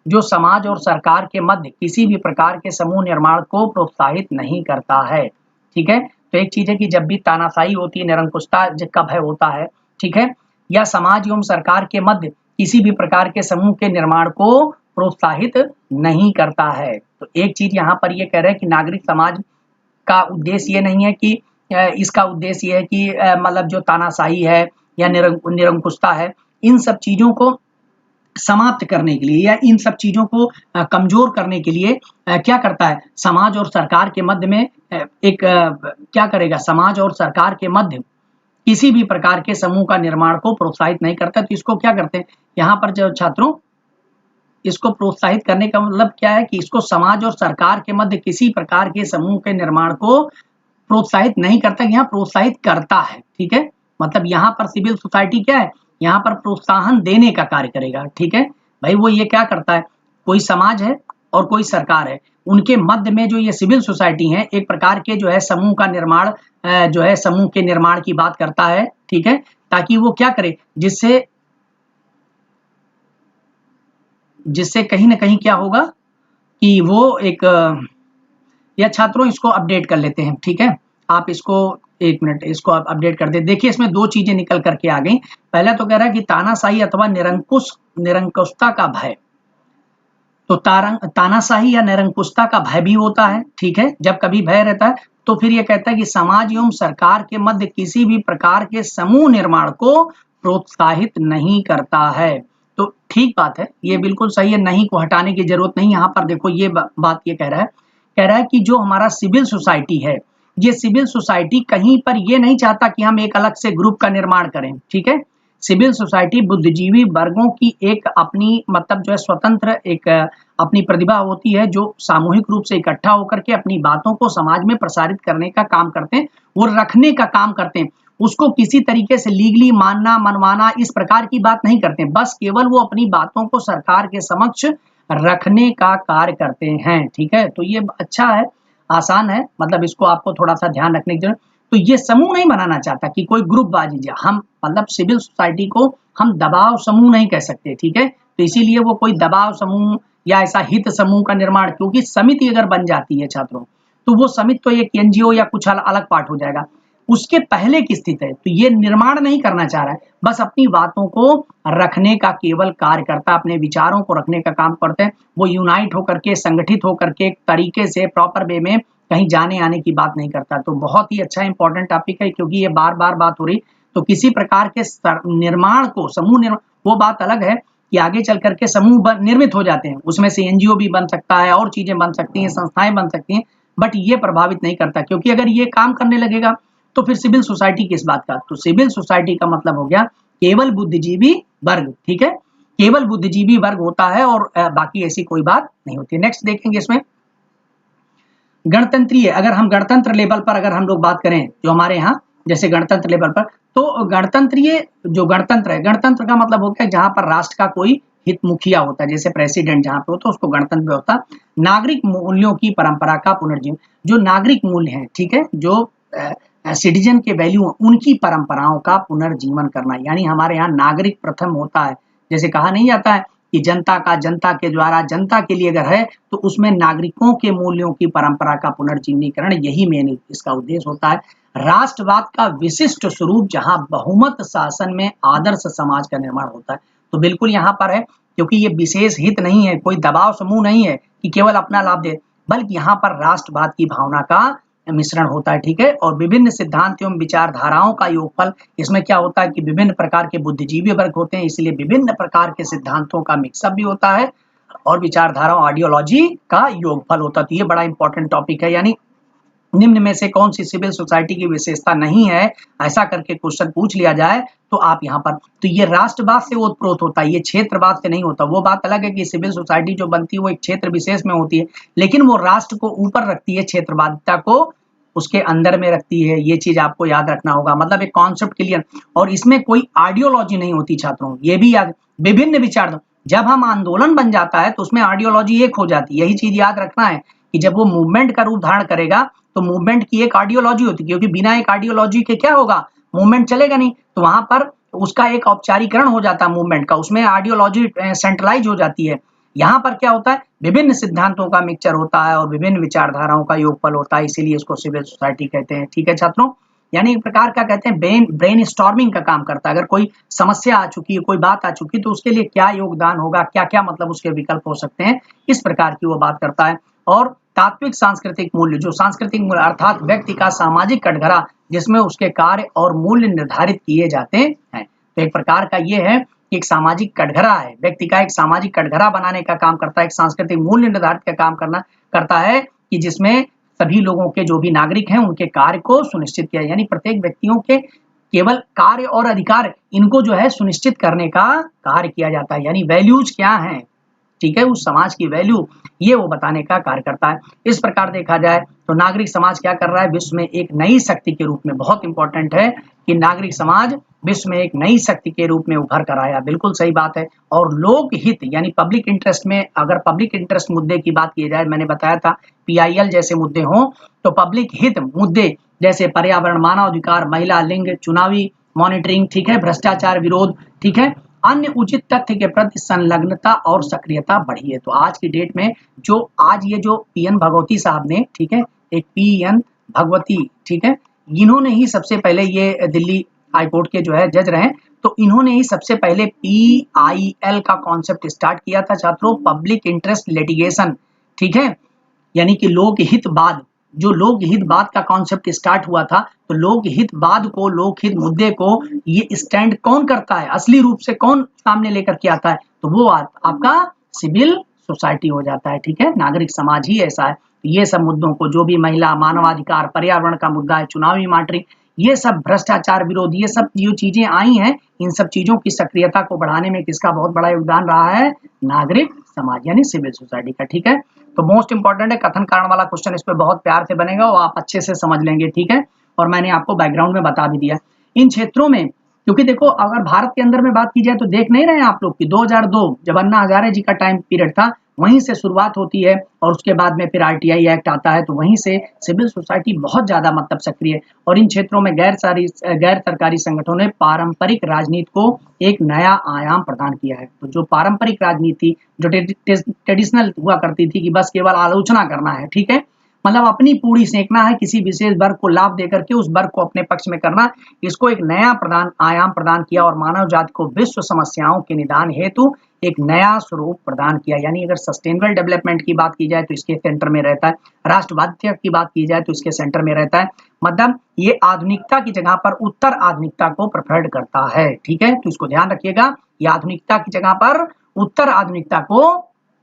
जो समाज और सरकार के मध्य किसी भी प्रकार के समूह निर्माण को प्रोत्साहित नहीं करता है। ठीक है, तो एक चीज है कि जब भी तानाशाही होती है, निरंकुशता का भय होता है, ठीक है, या समाज एवं सरकार के मध्य किसी भी प्रकार के समूह के निर्माण को प्रोत्साहित नहीं करता है। तो एक चीज यहाँ पर ये कह रहे हैं कि नागरिक समाज का उद्देश्य ये नहीं है कि इसका उद्देश्य ये है कि मतलब जो तानाशाही है या निरंकुशता है, इन सब चीजों को समाप्त करने के लिए या इन सब चीजों को कमजोर करने के लिए क्या करता है, समाज और सरकार के मध्य में एक क्या करेगा, समाज और सरकार के मध्य किसी भी प्रकार के समूह का निर्माण को प्रोत्साहित नहीं करता। तो इसको क्या करते हैं यहाँ पर जो छात्रों, इसको प्रोत्साहित करने का मतलब क्या है कि इसको समाज और सरकार के मध्य किसी प्रकार के समूह के निर्माण को प्रोत्साहित नहीं करता, यहाँ प्रोत्साहित करता है। ठीक है, मतलब यहाँ पर सिविल सोसाइटी क्या है, यहाँ पर प्रोत्साहन देने का कार्य करेगा। ठीक है भाई, वो ये क्या करता है, कोई समाज है और कोई सरकार है, उनके मध्य में जो ये सिविल सोसाइटी है एक प्रकार के जो है समूह का निर्माण जो है समूह के निर्माण की बात करता है। ठीक है, ताकि वो क्या करे, जिससे कहीं ना कहीं क्या होगा कि वो एक या छात्रों इसको अपडेट कर लेते हैं। ठीक है, आप इसको एक मिनट इसको आप अपडेट कर दे। देखिए इसमें दो चीजें निकल करके आ गई। पहला तो कह रहा है कि तानाशाही अथवा निरंकुशता का भय, तो तानाशाही या निरंकुशता का भय भी होता है। ठीक है, जब कभी भय रहता है तो फिर ये कहता है कि समाज एवं सरकार के मध्य किसी भी प्रकार के समूह निर्माण को प्रोत्साहित नहीं करता है। तो ठीक बात है, ये बिल्कुल सही है, नहीं को हटाने की जरूरत नहीं। यहाँ पर देखो ये बात ये कह रहा है कि जो हमारा सिविल सोसाइटी है, ये सिविल सोसाइटी कहीं पर ये नहीं चाहता कि हम एक अलग से ग्रुप का निर्माण करें। ठीक है, सिविल सोसाइटी बुद्धिजीवी वर्गों की एक अपनी मतलब जो है स्वतंत्र एक अपनी प्रतिभा होती है, जो सामूहिक रूप से इकट्ठा होकर के अपनी बातों को समाज में प्रसारित करने का काम करते हैं, वो रखने का काम करते हैं। उसको किसी तरीके से लीगली मानना मनवाना इस प्रकार की बात नहीं करते, बस केवल वो अपनी बातों को सरकार के समक्ष रखने का कार्य करते हैं। ठीक है, तो ये अच्छा है, आसान है, मतलब इसको आपको थोड़ा सा ध्यान रखने की जरूरत। तो ये समूह नहीं बनाना चाहता कि कोई ग्रुप बाजी, हम मतलब सिविल सोसाइटी को हम दबाव समूह नहीं कह सकते। ठीक है, तो इसीलिए वो कोई दबाव समूह या ऐसा हित समूह का निर्माण, क्योंकि समिति अगर बन जाती है छात्रों, तो वो समिति तो एक एनजीओ या कुछ अलग पार्ट हो जाएगा, उसके पहले की स्थिति है। तो ये निर्माण नहीं करना चाह रहा है, बस अपनी बातों को रखने का केवल कार्य करता, अपने विचारों को रखने का काम करते हैं। वो यूनाइट होकर के, संगठित होकर के एक तरीके से प्रॉपर वे में कहीं जाने आने की बात नहीं करता। तो बहुत ही अच्छा इंपॉर्टेंट टॉपिक है, क्योंकि ये बार बार बात हो रही। तो किसी प्रकार के निर्माण को समूह निर्माण, वो बात अलग है कि आगे चल करके समूह निर्मित हो जाते हैं, उसमें से एनजीओ भी बन सकता है और चीजें बन सकती हैं, संस्थाएं बन सकती हैं, बट ये प्रभावित नहीं करता। क्योंकि अगर ये काम करने लगेगा तो फिर सिविल सोसाइटी किस बात का, तो सिविल सोसाइटी का मतलब हो गया केवल बुद्धिजीवी वर्ग। ठीक है, केवल बुद्धिजीवी वर्ग होता है और बाकी ऐसी कोई बात नहीं होती। नेक्स्ट देखेंगे इसमें गणतंत्रीय, अगर हम गणतंत्र लेवल पर अगर हम लोग बात करें, जो हमारे यहाँ जैसे गणतंत्र लेवल पर, तो गणतंत्रीय जो गणतंत्र है, गणतंत्र का मतलब होता है जहां पर राष्ट्र का कोई हित मुखिया होता है, जैसे प्रेसिडेंट जहां पे होता है उसको गणतंत्र व्यवस्था। नागरिक मूल्यों की परंपरा का पुनर्जीवन, जो नागरिक मूल्य है, ठीक है, जो सिटीजन के वैल्यू, उनकी परंपराओं का पुनर्जीवन करना, यानी हमारे यहाँ नागरिक प्रथम होता है। जैसे कहा नहीं जाता है कि जनता का जनता के द्वारा जनता के लिए अगर है, तो उसमें नागरिकों के मूल्यों की परंपरा का पुनर्जीवनीकरण, यही मेन इसका उद्देश्य होता है। राष्ट्रवाद का विशिष्ट स्वरूप, जहां बहुमत शासन में आदर्श समाज का निर्माण होता है। तो बिल्कुल यहाँ पर है, क्योंकि ये विशेष हित नहीं है, कोई दबाव समूह नहीं है कि केवल अपना लाभ दे, बल्कि यहाँ पर राष्ट्रवाद की भावना का मिश्रण होता है। ठीक है, और विभिन्न सिद्धांत एवं विचारधाराओं का योगफल, इसमें क्या होता है कि विभिन्न प्रकार के बुद्धिजीवी वर्ग होते हैं, इसलिए विभिन्न प्रकार के सिद्धांतों का मिक्सअप भी होता है और विचारधाराओं आइडियोलॉजी का योगफल होता है। तो ये बड़ा इंपॉर्टेंट टॉपिक है, यानी निम्न में से कौन सी सिविल सोसाइटी की विशेषता नहीं है, ऐसा करके क्वेश्चन पूछ लिया जाए तो आप यहाँ पर, तो ये राष्ट्रवाद से ओतप्रोत होता है, ये क्षेत्रवाद से नहीं होता। वो बात अलग है कि सिविल सोसाइटी जो बनती है वो एक क्षेत्र विशेष में होती है, लेकिन वो राष्ट्र को ऊपर रखती है, क्षेत्रवादिता को उसके अंदर में रखती है। ये चीज आपको याद रखना होगा, मतलब एक कॉन्सेप्ट क्लियर, और इसमें कोई आइडियोलॉजी नहीं होती छात्रों, ये भी याद। विभिन्न विचार, जब हम आंदोलन बन जाता है तो उसमें आइडियोलॉजी एक हो जाती है, यही चीज याद रखना है कि जब वो मूवमेंट का रूप धारण करेगा तो मूवमेंट की एक आइडियोलॉजी होती है, क्योंकि बिना एक आइडियोलॉजी के क्या होगा, मूवमेंट चलेगा नहीं। तो वहां पर उसका एक औपचारिकरण हो जाता है मूवमेंट का, उसमें आइडियोलॉजी सेंट्रलाइज हो जाती है। यहाँ पर क्या होता है, विभिन्न सिद्धांतों का मिक्सचर होता है और विभिन्न विचारधाराओं का योगफल होता है, इसीलिए इसको सिविल सोसाइटी कहते हैं। ठीक है छात्रों, यानी एक प्रकार का कहते हैं ब्रेन स्टॉर्मिंग का काम करता है। अगर कोई समस्या आ चुकी है, कोई बात आ चुकी है, तो उसके लिए क्या योगदान होगा, क्या क्या मतलब उसके विकल्प हो सकते हैं, इस प्रकार की वो बात करता है। और तात्विक सांस्कृतिक मूल्य, जो सांस्कृतिक मूल्य अर्थात व्यक्ति का सामाजिक कटघरा जिसमें उसके कार्य और मूल्य निर्धारित किए जाते हैं। तो एक प्रकार का ये है कि एक सामाजिक कटघरा है, व्यक्ति का एक सामाजिक कटघरा बनाने का काम करता है, एक सांस्कृतिक मूल्य निर्धारित का काम करता है कि जिसमें सभी लोगों के जो भी नागरिक हैं उनके कार्य को सुनिश्चित किया, यानी प्रत्येक व्यक्तियों के केवल कार्य और अधिकार इनको जो है सुनिश्चित करने का कार्य किया जाता है, यानी वैल्यूज क्या हैं, ठीक है, उस समाज की वैल्यू ये वो बताने का कार्य करता है। इस प्रकार देखा जाए तो नागरिक समाज क्या कर रहा है, विश्व में एक नई शक्ति के रूप में, बहुत इंपॉर्टेंट है कि नागरिक समाज विश्व में एक नई शक्ति के रूप में उभर कर आया, बिल्कुल सही बात है। और लोक हित यानी पब्लिक इंटरेस्ट में, अगर पब्लिक इंटरेस्ट मुद्दे की बात की जाए, मैंने बताया था PIL जैसे मुद्दे हों, तो पब्लिक हित मुद्दे जैसे पर्यावरण, मानव अधिकार, महिला, लिंग, चुनावी मॉनिटरिंग, ठीक है, भ्रष्टाचार विरोध, ठीक है, अन्य उचित तथ्य के प्रति संलग्नता और सक्रियता बढ़ी है। तो आज की डेट में जो आज ये जो PN भगवती साहब ने, ठीक है, एक PN भगवती, ठीक है, इन्होंने ही सबसे पहले, ये दिल्ली हाईकोर्ट के जो है जज रहे, तो इन्होंने ही सबसे पहले PIL का कॉन्सेप्ट स्टार्ट किया था छात्रों, पब्लिक इंटरेस्ट लिटिगेशन, ठीक है, यानी कि लोकहितवाद, जो लोकहितवाद का कॉन्सेप्ट स्टार्ट हुआ था, तो लोकहितवाद को, लोकहित मुद्दे को ये स्टैंड कौन करता है, असली रूप से कौन सामने लेकर के आता है, तो वो आपका सिविल सोसाइटी हो जाता है, ठीक है, नागरिक समाज ही ऐसा है। ये सब मुद्दों को, जो भी महिला, मानवाधिकार, पर्यावरण का मुद्दा है, चुनावी मॉनिटरिंग, ये सब भ्रष्टाचार विरोध, ये सब जो चीजें आई हैं, इन सब चीजों की सक्रियता को बढ़ाने में किसका बहुत बड़ा योगदान रहा है, नागरिक समाज यानी सिविल सोसाइटी का, ठीक है। तो मोस्ट इंपॉर्टेंट है, कथन कारण वाला क्वेश्चन, इस पे बहुत प्यार से बनेगा और आप अच्छे से समझ लेंगे, ठीक है। और मैंने आपको बैकग्राउंड में बता भी दिया इन क्षेत्रों में, क्योंकि देखो अगर भारत के अंदर में बात की जाए तो देख नहीं रहे हैं आप लोग कि 2002 जब अन्ना हजारे जी का टाइम पीरियड था, वहीं से शुरुआत होती है और उसके बाद में फिर RTI एक्ट आता है, तो वहीं से सिविल सोसाइटी बहुत ज्यादा मतलब सक्रिय है। और इन क्षेत्रों में गैर सरकारी संगठनों ने पारंपरिक राजनीति को एक नया आयाम प्रदान किया है। तो जो पारंपरिक राजनीति, जो ट्रेडिशनल हुआ करती थी कि बस केवल आलोचना करना है, ठीक है, मतलब अपनी पूरी सेकना है, किसी विशेष वर्ग को लाभ देकर के उस वर्ग को अपने पक्ष में करना, इसको एक नया आयाम प्रदान किया और मानव जाति को विश्व समस्याओं के निदान हेतु एक नया स्वरूप प्रदान किया। यानी अगर सस्टेनेबल डेवलपमेंट की बात की जाए तो इसके सेंटर में रहता है, राष्ट्रवादिता की बात की जाए तो इसके सेंटर में रहता है, मतलब ये आधुनिकता की जगह पर उत्तर आधुनिकता को प्रेफर्ड करता है, ठीक है, तो इसको ध्यान रखिएगा, ये आधुनिकता की जगह पर उत्तर आधुनिकता को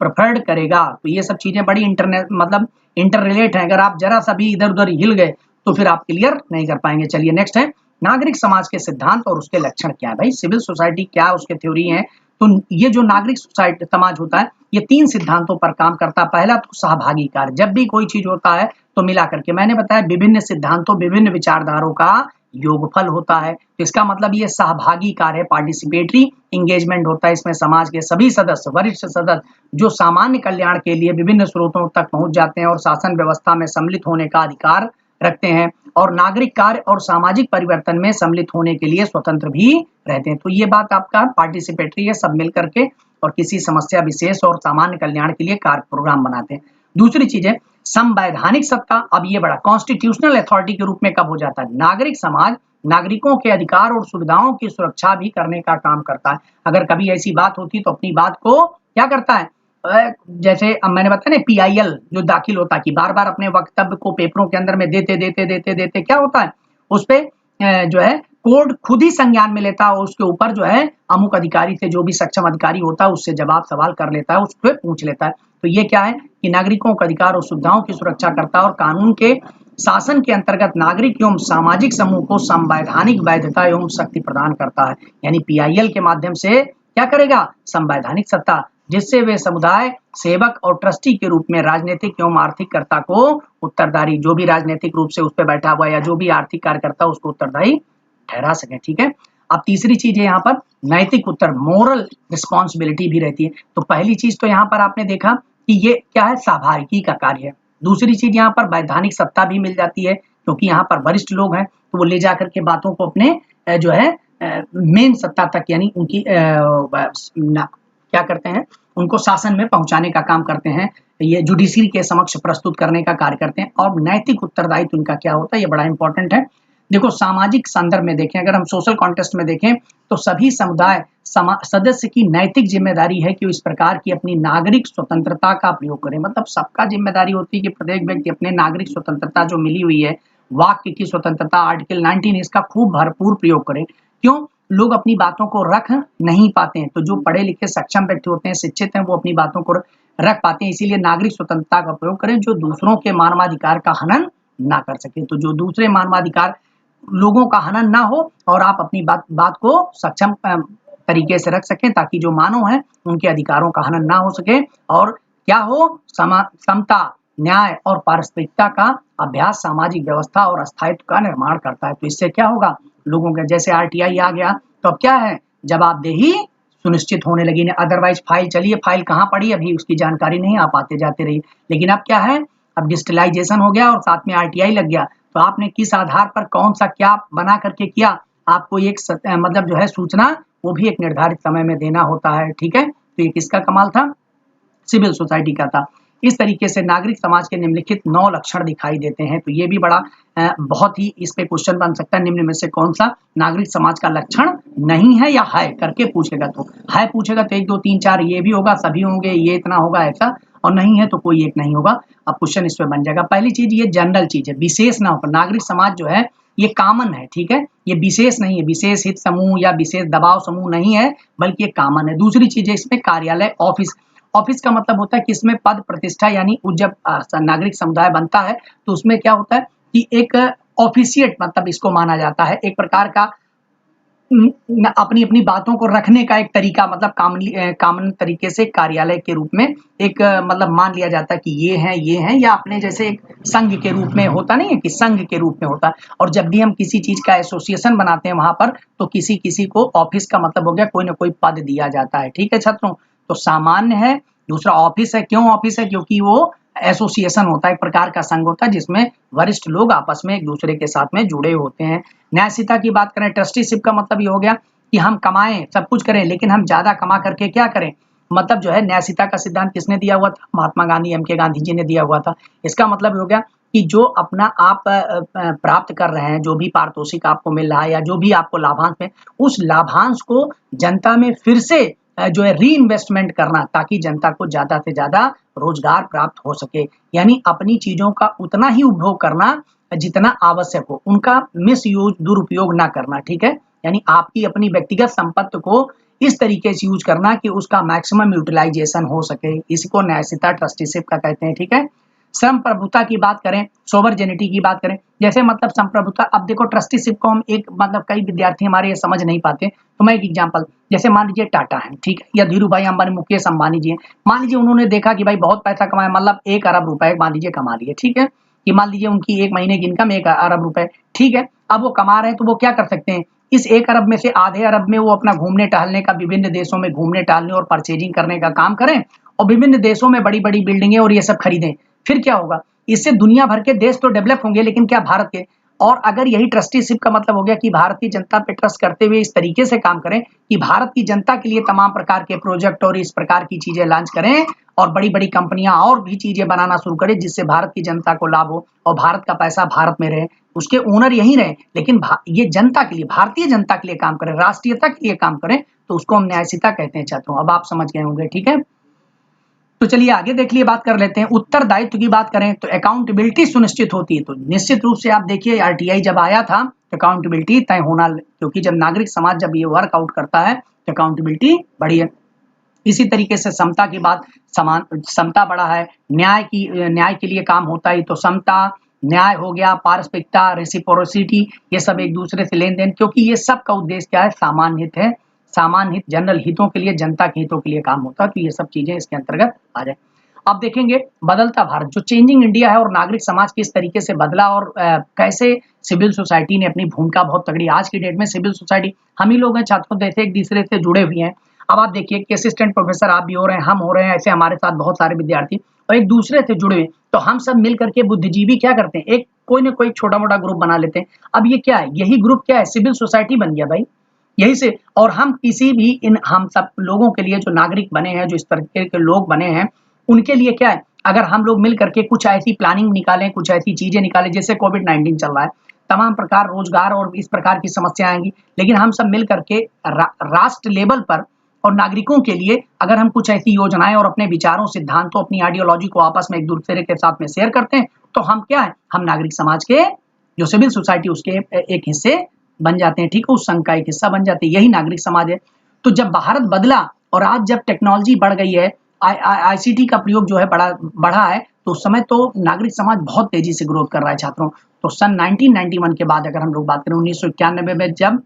प्रेफर्ड करेगा। तो ये सब चीजें बड़ी मतलब इंटर रिलेट है, अगर आप जरा सा भी इधर उधर हिल गए तो फिर आप क्लियर नहीं कर पाएंगे। चलिए नेक्स्ट है, नागरिक समाज के सिद्धांत और उसके लक्षण क्या है। भाई सिविल सोसाइटी क्या उसके थ्योरी है, तो ये जो नागरिक सोसाइटी समाज होता है ये 3 सिद्धांतों पर काम करता है। पहला तो सहभागी कार्य, जब भी कोई चीज होता है तो मिला करके, मैंने बताया विभिन्न सिद्धांतों, विभिन्न विचारधाराओं का योगफल होता है, तो इसका मतलब ये सहभागी कार्य है, पार्टिसिपेटरी इंगेजमेंट होता है। इसमें समाज के सभी सदस्य, वरिष्ठ सदस्य जो सामान्य कल्याण के लिए विभिन्न स्रोतों तक पहुंच जाते हैं और शासन व्यवस्था में सम्मिलित होने का अधिकार रखते हैं और नागरिक कार्य और सामाजिक परिवर्तन में सम्मिलित होने के लिए स्वतंत्र भी रहते हैं। तो ये बात आपका पार्टिसिपेटरी है, सब मिल करके और किसी समस्या विशेष और सामान्य कल्याण के लिए कार्य प्रोग्राम बनाते हैं। दूसरी चीज है संवैधानिक सत्ता। अब ये बड़ा कॉन्स्टिट्यूशनल अथॉरिटी के रूप में कब हो जाता है, नागरिक समाज नागरिकों के अधिकार और सुविधाओं की सुरक्षा भी करने का काम करता है। अगर कभी ऐसी बात होती तो अपनी बात को क्या करता है, जैसे अब मैंने बताया ना PIL जो दाखिल होता है कि बार बार अपने वक्तव्य को पेपरों के अंदर में देते क्या होता है, उस पे जो है कोर्ट खुद ही संज्ञान में लेता है और उसके ऊपर जो है अमुक अधिकारी से, जो भी सक्षम अधिकारी होता है उससे जवाब सवाल कर लेता है, उससे पूछ लेता है। तो ये क्या है कि नागरिकों के अधिकार और सुविधाओं की सुरक्षा करता है और कानून के शासन के अंतर्गत नागरिक एवं सामाजिक समूह को संवैधानिक वैधता एवं शक्ति प्रदान करता है। यानी PIL के माध्यम से क्या करेगा, संवैधानिक सत्ता, जिससे वे समुदाय सेवक और ट्रस्टी के रूप में राजनीतिक एवं आर्थिक कर्ता को उत्तरदायी, जो भी राजनीतिक रूप से उस पर बैठा हुआ या जो भी आर्थिक कार्यकर्ता उसको उत्तरदायी ठहरा सके, ठीक है। अब तीसरी चीज है यहाँ पर नैतिक उत्तर, मोरल रिस्पॉन्सिबिलिटी भी रहती है। तो पहली चीज तो यहाँ पर आपने देखा कि ये क्या है, सहभागी का कार्य है, दूसरी चीज यहाँ पर वैधानिक सत्ता भी मिल जाती है, क्योंकि यहाँ पर वरिष्ठ लोग हैं तो वो ले जाकर के बातों को अपने जो है मेन सत्ता तक, यानी उनकी क्या करते हैं, उनको शासन में पहुंचाने का काम करते हैं, ये जुडिशरी के समक्ष प्रस्तुत करने का कार्य करते हैं। और नैतिक उत्तरदायित्व उनका क्या होता है, ये बड़ा इंपॉर्टेंट है। देखो सामाजिक संदर्भ में देखें, अगर हम सोशल कॉन्टेक्स्ट में देखें तो सभी समुदाय सदस्य की नैतिक जिम्मेदारी है कि वो इस प्रकार की अपनी नागरिक स्वतंत्रता का प्रयोग करें। मतलब सबका जिम्मेदारी होती है कि प्रत्येक व्यक्ति अपने नागरिक स्वतंत्रता जो मिली हुई है, वाक्य की स्वतंत्रता, आर्टिकल 19, इसका खूब भरपूर प्रयोग करें। क्यों? लोग अपनी बातों को रख नहीं पाते हैं, तो जो पढ़े लिखे सक्षम व्यक्ति होते हैं, शिक्षित हैं, वो अपनी बातों को रख पाते हैं। इसीलिए नागरिक स्वतंत्रता का प्रयोग करें जो दूसरों के मानवाधिकार का हनन ना कर सके। तो जो दूसरे मानवाधिकार लोगों का हनन ना हो और आप अपनी बात को सक्षम तरीके से रख सकें, ताकि जो मानव हैं उनके अधिकारों का हनन ना हो सके। और क्या हो, समता, न्याय और पारस्परिकता का अभ्यास सामाजिक व्यवस्था और स्थायित्व का निर्माण करता है। तो इससे क्या होगा, लोगों के जैसे आरटीआई आ गया तो अब क्या है, जवाबदेही सुनिश्चित होने लगी। अदरवाइज फाइल चलिए, फाइल कहाँ पड़ी अभी उसकी जानकारी नहीं, आप आते जाते रहिए। लेकिन अब क्या है, अब डिजिटलाइजेशन हो गया और साथ में आरटीआई लग गया, तो आपने किस आधार पर कौन सा क्या बना करके किया, आपको एक मतलब जो है सूचना वो भी एक निर्धारित समय में देना होता है। ठीक है, तो ये किसका कमाल था, सिविल सोसाइटी का था। इस तरीके से नागरिक समाज के निम्नलिखित 9 लक्षण दिखाई देते हैं। तो ये भी बड़ा बहुत ही इस पे क्वेश्चन बन सकता है, निम्न में से कौन सा नागरिक समाज का लक्षण नहीं है या है करके पूछेगा। तो है पूछेगा तो 1 2 3 4 ये भी होगा, सभी होंगे, ये इतना होगा ऐसा, और नहीं है तो कोई एक नहीं होगा। अब क्वेश्चन इस पे बन जाएगा। पहली चीज, ये जनरल चीज है, विशेष ना होकर नागरिक समाज जो है ये कॉमन है। ठीक है, ये विशेष नहीं है, विशेष हित समूह या विशेष दबाव समूह नहीं है, बल्कि ये कॉमन है। दूसरी चीज है इसमें कार्यालय, ऑफिस। ऑफिस का मतलब होता है कि इसमें पद प्रतिष्ठा, यानी जब नागरिक समुदाय बनता है तो उसमें क्या होता है कि एक ऑफिशिएट मतलब इसको माना जाता है, एक प्रकार का अपनी अपनी बातों को रखने का एक तरीका, मतलब कामन तरीके से कार्यालय के रूप में एक मतलब मान लिया जाता है कि ये है, या अपने जैसे एक संघ के रूप में होता नहीं है कि संघ के रूप में होता है। और जब भी हम किसी चीज का एसोसिएशन बनाते हैं वहां पर, तो किसी किसी को ऑफिस का मतलब हो गया कोई ना कोई पद दिया जाता है। ठीक है छात्रों, तो सामान्य है। दूसरा ऑफिस है, क्यों ऑफिस है, क्योंकि वो एसोसिएशन होता है, एक प्रकार का संघ होता है जिसमें वरिष्ठ लोग आपस में एक दूसरे के साथ में जुड़े होते हैं। न्यायशीलता की बात करें, ट्रस्टीशिप का मतलब ये हो गया कि हम कमाएं, सब कुछ करें, लेकिन हम ज्यादा कमा करके क्या करें, मतलब जो है न्यायशीलता का सिद्धांत किसने दिया हुआ था, महात्मा गांधी, एम के गांधी जी ने दिया हुआ था। इसका मतलब हो गया कि जो अपना आप प्राप्त कर रहे हैं, जो भी पारितोषिक आपको मिल रहा है या जो भी आपको लाभांश है, उस लाभांश को जनता में फिर से जो है री इन्वेस्टमेंट करना, ताकि जनता को ज्यादा से ज्यादा रोजगार प्राप्त हो सके। यानी अपनी चीजों का उतना ही उपभोग करना जितना आवश्यक हो, उनका मिस यूज, दुरुपयोग ना करना। ठीक है, यानी आपकी अपनी व्यक्तिगत संपत्ति को इस तरीके से यूज करना कि उसका मैक्सिमम यूटिलाइजेशन हो सके, इसको न्यायशीलता ट्रस्टीशिप का कहते हैं। ठीक है, श्रम प्रभुता की बात करें, सोवरजेनिटी की बात करें, जैसे मतलब संप्रभुता, अब देखो ट्रस्टीशिप को हम एक मतलब कई विद्यार्थी हमारे ये समझ नहीं पाते, तो मैं एक एग्जांपल, जैसे मान लीजिए टाटा है, ठीक है, या धीरू भाई अंबानी, मुकेश अंबानी जी हैं, मान लीजिए उन्होंने देखा कि भाई बहुत पैसा कमाया, मतलब 1 अरब रुपए मान लीजिए कमा लिए। ठीक है, कि मान लीजिए उनकी एक महीने की इनकम 1 अरब रुपए। ठीक है, अब वो कमा रहे हैं तो वो क्या कर सकते हैं, इस 1 अरब में से आधे अरब में वो अपना घूमने टहलने का, विभिन्न देशों में घूमने टहलने और परचेजिंग करने का काम करें, और विभिन्न देशों में बड़ी बड़ी बिल्डिंगें और ये सब खरीदें। फिर क्या होगा, इससे दुनिया भर के देश तो डेवलप होंगे, लेकिन क्या भारत के? और अगर यही ट्रस्टीशिप का मतलब हो गया कि भारतीय जनता पे ट्रस्ट करते हुए इस तरीके से काम करें कि भारत की जनता के लिए तमाम प्रकार के प्रोजेक्ट और इस प्रकार की चीजें लॉन्च करें, और बड़ी बड़ी कंपनियां और भी चीजें बनाना शुरू करें जिससे भारत की जनता को लाभ हो और भारत का पैसा भारत में रहे, उसके ओनर यही रहे, लेकिन ये जनता के लिए, भारतीय जनता के लिए काम करें, राष्ट्रीयता के लिए काम करें, तो उसको हम न्यायशीलता कहते हैं छात्रों। अब आप समझ गए होंगे। ठीक है, तो चलिए आगे देख लिए, बात कर लेते हैं। उत्तरदायित्व की बात करें तो अकाउंटेबिलिटी सुनिश्चित होती है। तो निश्चित रूप से आप देखिए आरटीआई जब आया था तो अकाउंटेबिलिटी तय होना, क्योंकि जब नागरिक समाज जब ये वर्कआउट करता है तो अकाउंटेबिलिटी बढ़ी है। इसी तरीके से समता की बात, समता बढ़ा है, न्याय के लिए काम होता है, तो समता, न्याय हो गया, पारस्परिकता, रेसिप्रोसिटी, ये सब एक दूसरे से लेन देन, क्योंकि ये सब का उद्देश्य क्या है, सामान्य हित है, सामान्य हित, जनरल हितों के लिए, जनता के हितों के लिए काम होता है, तो ये सब चीजें इसके अंतर्गत आ जाए। अब देखेंगे बदलता भारत, जो चेंजिंग इंडिया है और नागरिक समाज किस तरीके से बदला, और कैसे सिविल सोसाइटी ने अपनी भूमिका बहुत तगड़ी, आज की डेट में सिविल सोसाइटी हम ही लोग हैं छात्रों, जैसे एक दूसरे से जुड़े हुए हैं। अब आप देखिए कि असिस्टेंट प्रोफेसर आप भी हो रहे हैं, हम हो रहे हैं, ऐसे हमारे साथ बहुत सारे विद्यार्थी, और एक दूसरे से जुड़े हुए। तो हम सब मिल करके बुद्धिजीवी क्या करते हैं, एक कोई ना कोई छोटा मोटा ग्रुप बना लेते हैं। अब ये क्या है, यही ग्रुप क्या है, सिविल सोसाइटी बन गया भाई, यही से। और हम किसी भी इन हम सब लोगों के लिए जो नागरिक बने हैं, जो इस तरीके के लोग बने हैं, उनके लिए क्या है, अगर हम लोग मिल करके कुछ ऐसी प्लानिंग निकालें, कुछ ऐसी चीजें निकालें, जैसे कोविड-19 चल रहा है, तमाम प्रकार रोजगार और इस प्रकार की समस्या आएंगी, लेकिन हम सब मिल करके राष्ट्र लेवल पर और नागरिकों के लिए अगर हम कुछ ऐसी योजनाएं और अपने विचारों, सिद्धांतों, अपनी आइडियोलॉजी को आपस में एक दूसरे के साथ में शेयर करते हैं, तो हम क्या है, हम नागरिक समाज के, जो सिविल सोसाइटी उसके एक हिस्से बन जाते हैं, ठीक है, उस संघ का एक हिस्सा बन जाते हैं, यही नागरिक समाज है। तो जब भारत बदला और आज जब टेक्नोलॉजी बढ़ गई है, आईसीटी का प्रयोग जो है बढ़ा है, तो उस समय तो नागरिक समाज बहुत तेजी से ग्रोथ कर रहा है छात्रों। तो सन 1991 के बाद अगर हम लोग बात करें, 1991 में जब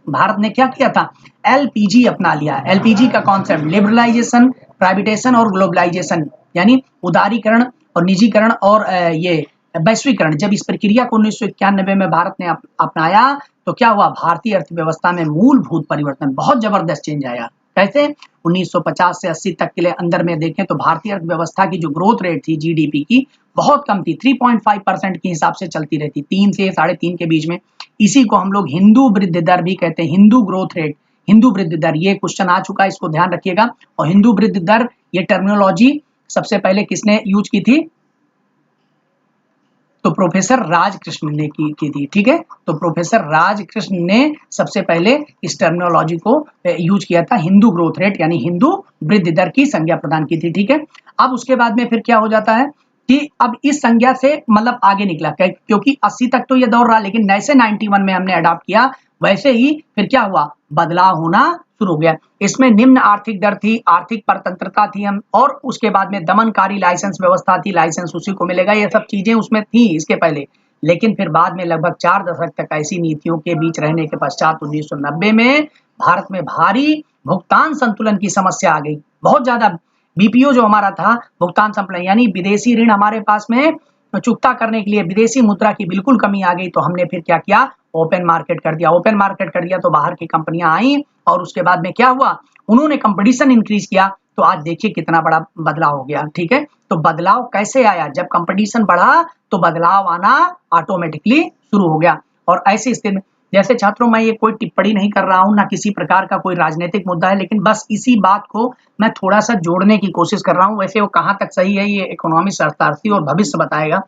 भारत ने क्या किया था, एलपीजी अपना लिया। एलपीजी का कॉन्सेप्ट लिबरलाइजेशन, प्राइवेटाइजेशन और ग्लोबलाइजेशन, यानी उदारीकरण और निजीकरण और ये वैश्वीकरण। जब इस प्रक्रिया को 1991 में भारत ने अपनाया, तो क्या हुआ, भारतीय अर्थव्यवस्था में मूलभूत परिवर्तन, बहुत जबरदस्त चेंज आया। कैसे, 1950 से 80 तक के लिए अंदर में देखें तो भारतीय अर्थव्यवस्था की जो ग्रोथ रेट थी जीडीपी की, बहुत कम थी, 3.5% के हिसाब से चलती रहती, 3 से 3.5 के बीच में। इसी को हम लोग हिंदू वृद्धि दर भी कहते हैं, हिंदू ग्रोथ रेट, हिंदू वृद्धि दर। ये क्वेश्चन आ चुका है, इसको ध्यान रखिएगा। और हिंदू वृद्धि दर, ये टर्मिनोलॉजी सबसे पहले किसने यूज की थी, तो प्रोफेसर राजकृष्ण ने की थी, ठीक है। तो प्रोफेसर राजकृष्ण ने सबसे पहले इस टर्मिनोलॉजी को यूज किया था, हिंदू ग्रोथ रेट यानी हिंदू वृद्धि दर की संज्ञा प्रदान की थी, ठीक है। अब उसके बाद में फिर क्या हो जाता है कि अब इस संज्ञा से मतलब आगे निकला, क्योंकि 80 तक तो ये दौर रहा, लेकिन जैसे 91 में हमने अडॉप्ट किया, वैसे ही फिर क्या हुआ, बदलाव होना शुरू हो गया। इसमें निम्न आर्थिक दर थी, आर्थिक परतंत्रता थी हम, और उसके बाद में दमनकारी लाइसेंस व्यवस्था थी, लाइसेंस उसी को मिलेगा, ये सब चीजें उसमें थी इसके पहले। लेकिन फिर बाद में लगभग 4 दशक तक ऐसी नीतियों के बीच रहने के पश्चात 1990 में भारत में भारी भुगतान संतुलन की समस्या आ गई, बहुत ज्यादा। बीपीओ जो हमारा था, भुगतान संतुलन, यानी विदेशी ऋण हमारे पास में चुकता करने के लिए विदेशी मुद्रा की बिल्कुल कमी आ गई। तो हमने फिर क्या किया, ओपन मार्केट कर दिया। ओपन मार्केट कर दिया तो बाहर की कंपनियां आई, और उसके बाद में क्या हुआ, उन्होंने कंपटीशन इंक्रीज किया। तो आज देखिए कितना बड़ा बदलाव हो गया, ठीक है। तो बदलाव कैसे आया, जब कंपटीशन बढ़ा तो बदलाव आना ऑटोमेटिकली शुरू हो गया। और ऐसी स्थिति में, जैसे छात्रों, मैं ये कोई टिप्पणी नहीं कर रहा हूं, ना किसी प्रकार का कोई राजनीतिक मुद्दा है, लेकिन बस इसी बात को मैं थोड़ा सा जोड़ने की कोशिश कर रहा हूं। वैसे वो कहां तक सही है, ये इकोनॉमिक्स, अर्थशास्त्री और भविष्य बताएगा।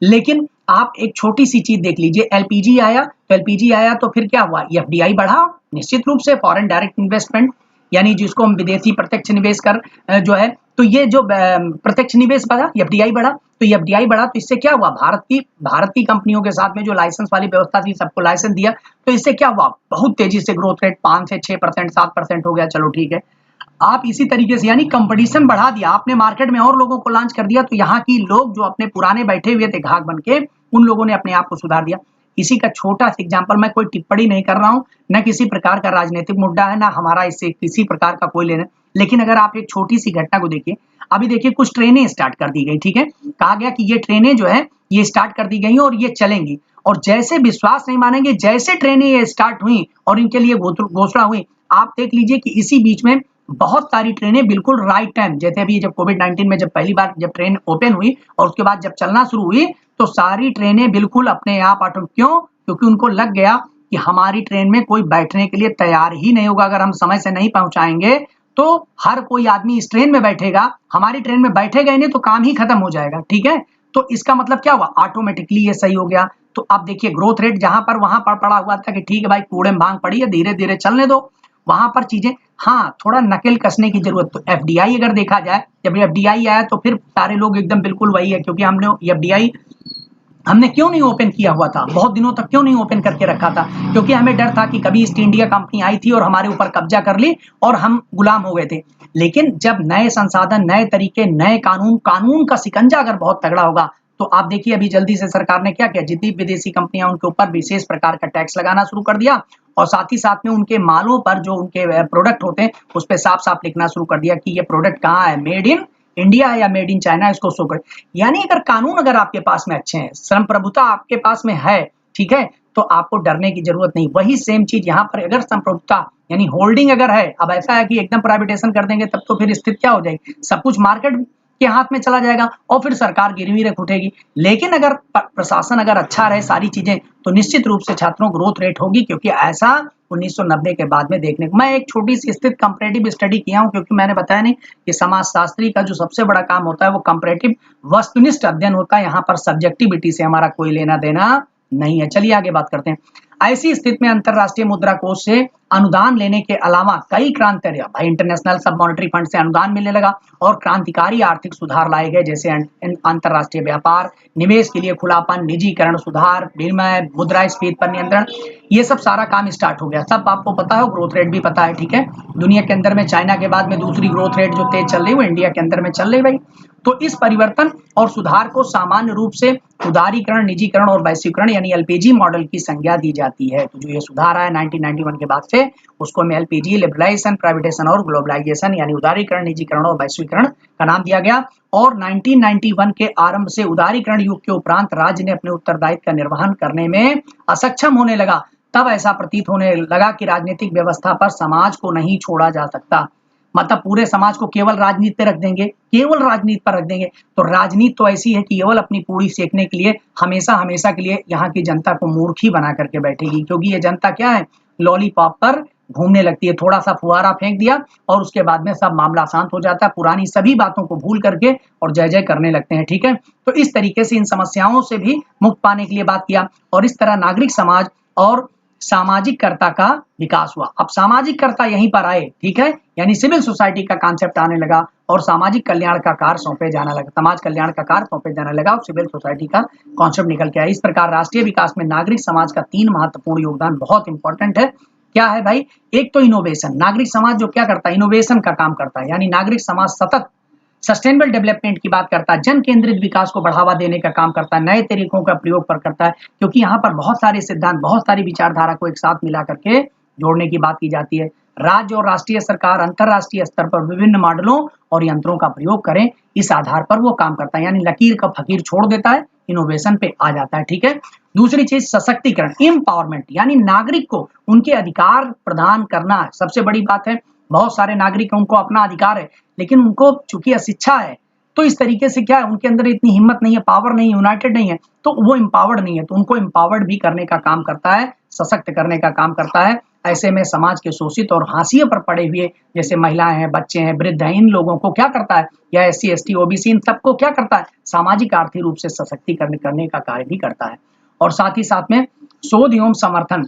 लेकिन आप एक छोटी सी चीज देख लीजिए, एलपीजी आया, तो एलपीजी आया तो फिर क्या हुआ, एफडीआई बढ़ा, निश्चित रूप से फॉरेन डायरेक्ट इन्वेस्टमेंट, यानी जिसको हम विदेशी प्रत्यक्ष निवेश कर जो है, तो ये जो प्रत्यक्ष निवेश बढ़ा, एफडीआई बढ़ा। तो एफडीआई बढ़ा तो इससे क्या हुआ, भारत की कंपनियों के साथ में जो लाइसेंस वाली व्यवस्था थी, सबको लाइसेंस दिया। तो इससे क्या हुआ, बहुत तेजी से ग्रोथ रेट 5 से 6%, 7% हो गया। चलो ठीक है, आप इसी तरीके से, यानी कंपटीशन बढ़ा दिया आपने, मार्केट में और लोगों को लॉन्च कर दिया, तो यहाँ की लोग जो अपने पुराने बैठे हुए थे घाक बन के, उन लोगों ने अपने आप को सुधार दिया। इसी का छोटा सा एग्जांपल, मैं कोई टिप्पणी नहीं कर रहा हूं, न किसी प्रकार का राजनीतिक मुद्दा है, ना हमारा इससे किसी प्रकार का कोई लेना। लेकिन अगर आप एक छोटी सी घटना को देखिए, अभी देखिए कुछ ट्रेनें स्टार्ट कर दी गई, ठीक है, कहा गया कि ये ट्रेनें जो है ये स्टार्ट कर दी गई और ये चलेंगी। और जैसे, विश्वास नहीं मानेंगे, जैसे ट्रेनें ये स्टार्ट हुई और इनके लिए घोषणा हुई, आप देख लीजिए कि इसी बीच में बहुत सारी ट्रेनें बिल्कुल राइट टाइम, जैसे अभी जब कोविड-19 में जब पहली बार जब ट्रेन ओपन हुई और उसके बाद जब चलना शुरू हुई, तो सारी ट्रेनें बिल्कुल अपने आप ऑटो, क्यों, क्योंकि उनको लग गया कि हमारी ट्रेन में कोई बैठने के लिए तैयार ही नहीं होगा, अगर हम समय से नहीं पहुंचाएंगे तो हर कोई आदमी इस ट्रेन में बैठेगा, हमारी ट्रेन में बैठेगा ही नहीं, तो काम ही खत्म हो जाएगा, ठीक है। तो इसका मतलब क्या हुआ, ऑटोमेटिकली ये सही हो गया। तो अब देखिए ग्रोथ रेट जहां पर वहां पर पड़ा हुआ था कि ठीक है भाई, कूड़े में भांग पड़ी है, धीरे धीरे चलने दो, वहां पर चीजें, हाँ, थोड़ा नकेल कसने की जरूरत। तो एफडीआई अगर देखा जाए, जब एफडीआई आया तो फिर सारे लोग एकदम बिल्कुल वही है, क्योंकि हमने एफडीआई हमने क्यों नहीं ओपन किया हुआ था, बहुत दिनों तक क्यों नहीं ओपन करके रखा था, क्योंकि हमें डर था कि कभी ईस्ट इंडिया कंपनी आई थी और हमारे ऊपर कब्जा कर ली और हम गुलाम हो गए थे। लेकिन जब नए संसाधन, नए तरीके, नए कानून का शिकंजा अगर बहुत तगड़ा होगा, तो आप देखिए अभी जल्दी से सरकार ने क्या किया, जितनी विदेशी कंपनियां, उनके ऊपर विशेष प्रकार का टैक्स लगाना शुरू कर दिया, और साथ ही साथ में उनके मालों पर, जो उनके प्रोडक्ट होते हैं, उस पर साफ साफ लिखना शुरू कर दिया कि ये प्रोडक्ट कहाँ है, मेड इन इंडिया या मेड इन चाइना, इसको शो करे। यानी अगर कानून अगर आपके पास में अच्छे हैं, श्रम प्रभुता आपके पास में है, ठीक है, तो आपको डरने की जरूरत नहीं। वही सेम चीज यहाँ पर, अगर श्रम प्रभुता यानी होल्डिंग अगर है, अब ऐसा है कि एकदम प्राइवेटाइजेशन कर देंगे तब तो फिर स्थिति क्या हो जाएगी, सब कुछ मार्केट के हाथ में चला जाएगा और फिर सरकार गिरवी रख उठेगी। लेकिन अगर प्रशासन अगर अच्छा रहे सारी चीजें, तो निश्चित रूप से छात्रों ग्रोथ रेट होगी, क्योंकि ऐसा 1990 के बाद में देखने को, मैं एक छोटी सी स्थित कंपैरेटिव स्टडी किया हूं, क्योंकि मैंने बताया नहीं कि समाजशास्त्री का जो सबसे बड़ा काम होता है वो कंपैरेटिव वस्तुनिष्ठ अध्ययन होता है। यहाँ पर सब्जेक्टिविटी से हमारा कोई लेना देना नहीं है। चलिए आगे बात करते हैं। ऐसी स्थिति में अंतरराष्ट्रीय मुद्रा कोष से अनुदान लेने के अलावा कई क्रांतिकारी, भाई इंटरनेशनल सब मॉनेटरी फंड से अनुदान मिलने लगा और क्रांतिकारी आर्थिक सुधार लाए गए, जैसे अंतरराष्ट्रीय व्यापार, निवेश के लिए खुलापन, निजीकरण, सुधार, विनिमय, मुद्रास्फीति पर नियंत्रण, ये सब सारा काम स्टार्ट हो गया। सब आपको पता है, ग्रोथ रेट भी पता है, ठीक है। दुनिया के अंदर में चाइना के बाद में दूसरी ग्रोथ रेट जो तेज चल रही है वो इंडिया के अंदर में चल रही भाई। तो इस परिवर्तन और सुधार को सामान्य रूप से उदारीकरण, निजीकरण और वैश्वीकरण यानी एलपीजी मॉडल की संज्ञा दी जाती है। तो जो ये सुधार आया 1991 के बाद से, उसको हमें एलपीजी, लिबरलाइजेशन, प्राइवेटाइजेशन और ग्लोबलाइजेशन यानी उदारीकरण, निजीकरण और वैश्वीकरण का नाम दिया गया। और 1991 के आरंभ से उदारीकरण युग के उपरांत राज्य ने अपने उत्तरदायित्व का निर्वहन करने में असक्षम होने लगा। तब ऐसा प्रतीत होने लगा कि राजनीतिक व्यवस्था पर समाज को नहीं छोड़ा जा सकता। मतलब पूरे समाज को केवल राजनीति पे रख देंगे, केवल राजनीति पर रख देंगे, तो राजनीति तो ऐसी है कि केवल अपनी पूरी सेकने के लिए हमेशा हमेशा के लिए यहाँ की जनता को मूर्खी बना करके बैठेगी। क्योंकि ये जनता क्या है, लॉलीपॉप पर घूमने लगती है। थोड़ा सा फुहारा फेंक दिया और उसके बाद में सब मामला शांत हो जाता है, पुरानी सभी बातों को भूल करके और जय जय करने लगते हैं, ठीक है। तो इस तरीके से इन समस्याओं से भी मुक्त पाने के लिए बात किया और इस तरह नागरिक समाज और सामाजिक कर्ता का विकास हुआ। अब सामाजिक कर्ता यहीं पर आए, ठीक है, यानी सिविल सोसाइटी का कॉन्सेप्ट आने लगा और सामाजिक कल्याण का कार्य सौंपे जाने लगा, समाज कल्याण का कार्य सौंपे जाने लगा और सिविल सोसाइटी का कॉन्सेप्ट निकल के आया। इस प्रकार राष्ट्रीय विकास में नागरिक समाज का 3 महत्वपूर्ण योगदान बहुत इंपॉर्टेंट है। क्या है भाई? एक तो इनोवेशन, नागरिक समाज जो क्या करता है, इनोवेशन का काम करता है, यानी नागरिक समाज सतत सस्टेनेबल डेवलपमेंट की बात करता है, जन केंद्रित विकास को बढ़ावा देने का काम करता है, नए तरीकों का प्रयोग पर करता है, क्योंकि यहाँ पर बहुत सारे सिद्धांत, बहुत सारी विचारधारा को एक साथ मिला करके जोड़ने की बात की जाती है। राज्य और राष्ट्रीय सरकार अंतरराष्ट्रीय स्तर पर विभिन्न मॉडलों और यंत्रों का प्रयोग करें, इस आधार पर वो काम करता है, यानी लकीर का फकीर छोड़ देता है, इनोवेशन पे आ जाता है, ठीक है। दूसरी चीज सशक्तिकरण, एम्पावरमेंट, यानी नागरिक को उनके अधिकार प्रदान करना सबसे बड़ी बात है। बहुत सारे नागरिक उनको अपना अधिकार है, लेकिन उनको चूंकि अशिक्षा है, तो इस तरीके से क्या है, उनके अंदर इतनी हिम्मत नहीं है, पावर नहीं है, यूनाइटेड नहीं है, तो वो एम्पावर्ड नहीं है, तो उनको एम्पावर्ड भी करने का काम करता है, सशक्त करने का काम करता है। ऐसे में समाज के शोषित और हाशिए पर पड़े हुए जैसे महिलाएं हैं, बच्चे हैं, वृद्ध हैं, इन लोगों को क्या करता है, या SC ST OBC, इन सबको क्या करता है, सामाजिक आर्थिक रूप से सशक्तिकरण करने का कार्य भी करता है। और साथ ही साथ में शोध एवं समर्थन,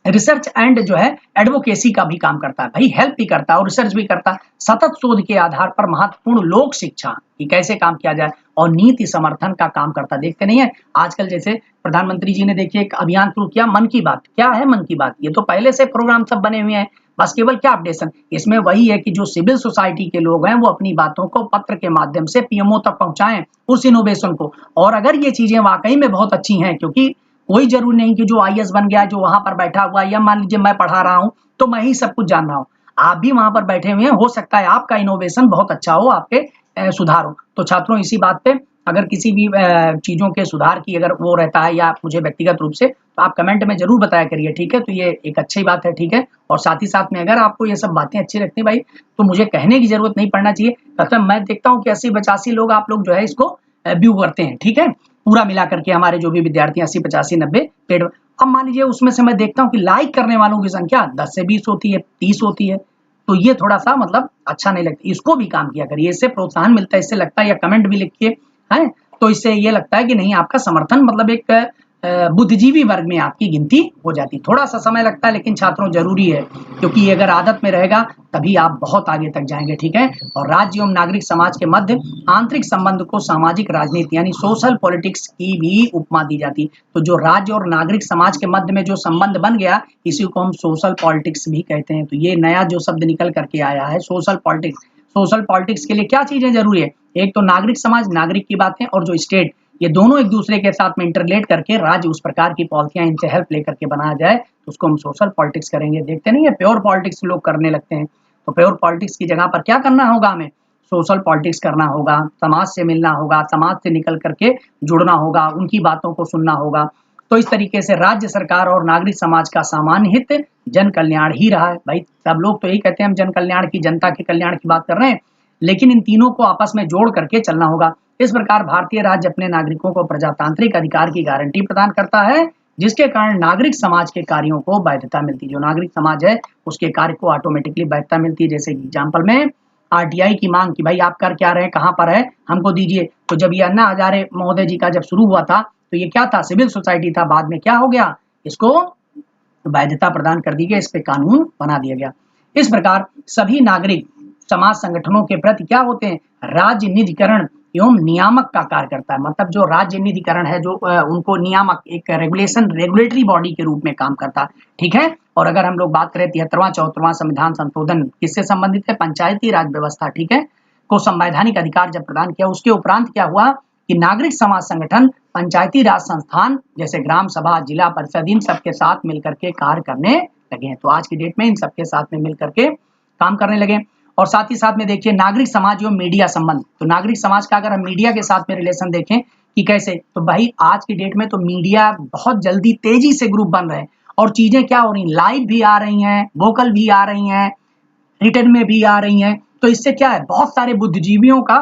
रिसर्च एंड जो है एडवोकेसी का भी काम करता है, भाई हेल्प भी करता है और रिसर्च भी करता है। सतत शोध के आधार पर महत्वपूर्ण लोक शिक्षा कि कैसे काम किया जाए और नीति समर्थन का काम करता। देखते नहीं है आजकल जैसे प्रधानमंत्री जी ने देखिए एक अभियान शुरू किया, मन की बात। क्या है मन की बात? ये तो पहले से प्रोग्राम सब बने हुए हैं, बस केवल क्या अपडेशन। इसमें वही है कि जो सिविल सोसाइटी के लोग हैं वो अपनी बातों को पत्र के माध्यम से PMO तक पहुंचाएं, उस इनोवेशन को। और अगर ये चीजें वाकई में बहुत अच्छी हैं, क्योंकि कोई जरूरी नहीं कि जो IAS बन गया, जो वहां पर बैठा हुआ, या मान लीजिए मैं पढ़ा रहा हूं तो मैं ही सब कुछ जान रहा हूं, आप भी वहां पर बैठे हुए हैं, हो सकता है आपका इनोवेशन बहुत अच्छा हो, आपके सुधार हो। तो छात्रों इसी बात पे अगर किसी भी चीजों के सुधार की अगर वो रहता है या मुझे व्यक्तिगत रूप से, तो आप कमेंट में जरूर बताया करिए, ठीक है। तो ये एक अच्छी बात है, ठीक है। और साथ ही साथ में अगर आपको ये सब बातें अच्छी लगती है भाई, तो मुझे कहने की जरूरत नहीं पड़ना चाहिए। मतलब मैं देखता हूँ कि 80-85 लोग आप लोग जो है इसको व्यू करते हैं, ठीक है, पूरा मिला करके हमारे जो भी विद्यार्थी 80-85-90 पेड। अब मान लीजिए उसमें से मैं देखता हूँ कि लाइक करने वालों की संख्या 10 से 20 होती है, 30 होती है, तो ये थोड़ा सा मतलब अच्छा नहीं लगता। इसको भी काम किया करिए, इससे प्रोत्साहन मिलता है, इससे लगता है, या कमेंट भी लिखिए, है, तो इससे ये लगता है कि नहीं आपका समर्थन, मतलब एक बुद्धिजीवी वर्ग में आपकी गिनती हो जाती। थोड़ा सा समय लगता है, लेकिन छात्रों जरूरी है, क्योंकि ये अगर आदत में रहेगा तभी आप बहुत आगे तक जाएंगे, ठीक है। और राज्य एवं नागरिक समाज के मध्य आंतरिक संबंध को सामाजिक राजनीति यानी सोशल पॉलिटिक्स की भी उपमा दी जाती। तो जो राज्य और नागरिक समाज के मध्य में जो संबंध बन गया, इसी को हम सोशल पॉलिटिक्स भी कहते हैं। तो ये नया जो शब्द निकल करके आया है, सोशल पॉलिटिक्स। सोशल पॉलिटिक्स के लिए क्या चीजें जरूरी है? एक तो नागरिक समाज, नागरिक की बातें, और जो स्टेट, ये दोनों एक दूसरे के साथ में इंटरलेट करके राज्य उस प्रकार की पॉलिसियां इनसे हेल्प लेकर के बनाया जाए, तो उसको हम सोशल पॉलिटिक्स करेंगे। देखते नहीं है प्योर पॉलिटिक्स लोग करने लगते हैं, तो प्योर पॉलिटिक्स की जगह पर क्या करना होगा, हमें सोशल पॉलिटिक्स करना होगा, समाज से मिलना होगा, समाज से निकल करके जुड़ना होगा, उनकी बातों को सुनना होगा। तो इस तरीके से राज्य सरकार और नागरिक समाज का सामान्य हित जन कल्याण ही रहा है। भाई सब लोग तो यही कहते हैं हम जन कल्याण की, जनता के कल्याण की बात कर रहे हैं, लेकिन इन तीनों को आपस में जोड़ करके चलना होगा। इस प्रकार भारतीय राज्य अपने नागरिकों को प्रजातांत्रिक अधिकार की गारंटी प्रदान करता है, जिसके कारण नागरिक समाज के कार्यों को वैधता मिलती है। जो नागरिक समाज है उसके कार्य को ऑटोमेटिकली वैधता मिलती है। जैसे एग्जाम्पल में आरटीआई की मांग कि भाई आप कर क्या रहे हैं, कहाँ पर है, हमको दीजिए। तो जब ये अन्ना हजारे महोदय जी का जब शुरू हुआ था तो ये क्या था, सिविल सोसाइटी था। बाद में क्या हो गया, इसको वैधता प्रदान कर दी गई, इस पे कानून बना दिया गया। इस प्रकार सभी नागरिक समाज संगठनों के प्रति क्या होते हैं, राज्य निधिकरण एवं नियामक का कार्य करता है। मतलब जो राज्य निधिकरण है, जो उनको नियामक, एक रेगुलेटरी बॉडी के रूप में काम करता है, ठीक है। और अगर हम लोग बात करें 73वां 74वां संविधान संशोधन किससे संबंधित है, पंचायती राज व्यवस्था, ठीक है, को संवैधानिक अधिकार जब प्रदान किया, उसके उपरांत क्या हुआ कि नागरिक समाज संगठन पंचायती राज संस्थान जैसे ग्राम सभा, जिला परिषद, इन सबके साथ मिलकर के कार्य करने लगे हैं। तो आज की डेट में इन सबके साथ में मिलकर के काम करने लगे। और साथ ही साथ में देखिए नागरिक समाज एवं मीडिया संबंध। तो नागरिक समाज का अगर हम मीडिया के साथ में रिलेशन देखें कि कैसे, तो भाई आज की डेट में तो मीडिया बहुत जल्दी तेजी से ग्रुप बन रहे हैं और चीजें क्या हो रही, लाइव भी आ रही हैं, वोकल भी आ रही हैं, रिटर्न में भी आ रही हैं। तो इससे क्या है, बहुत सारे बुद्धिजीवियों का,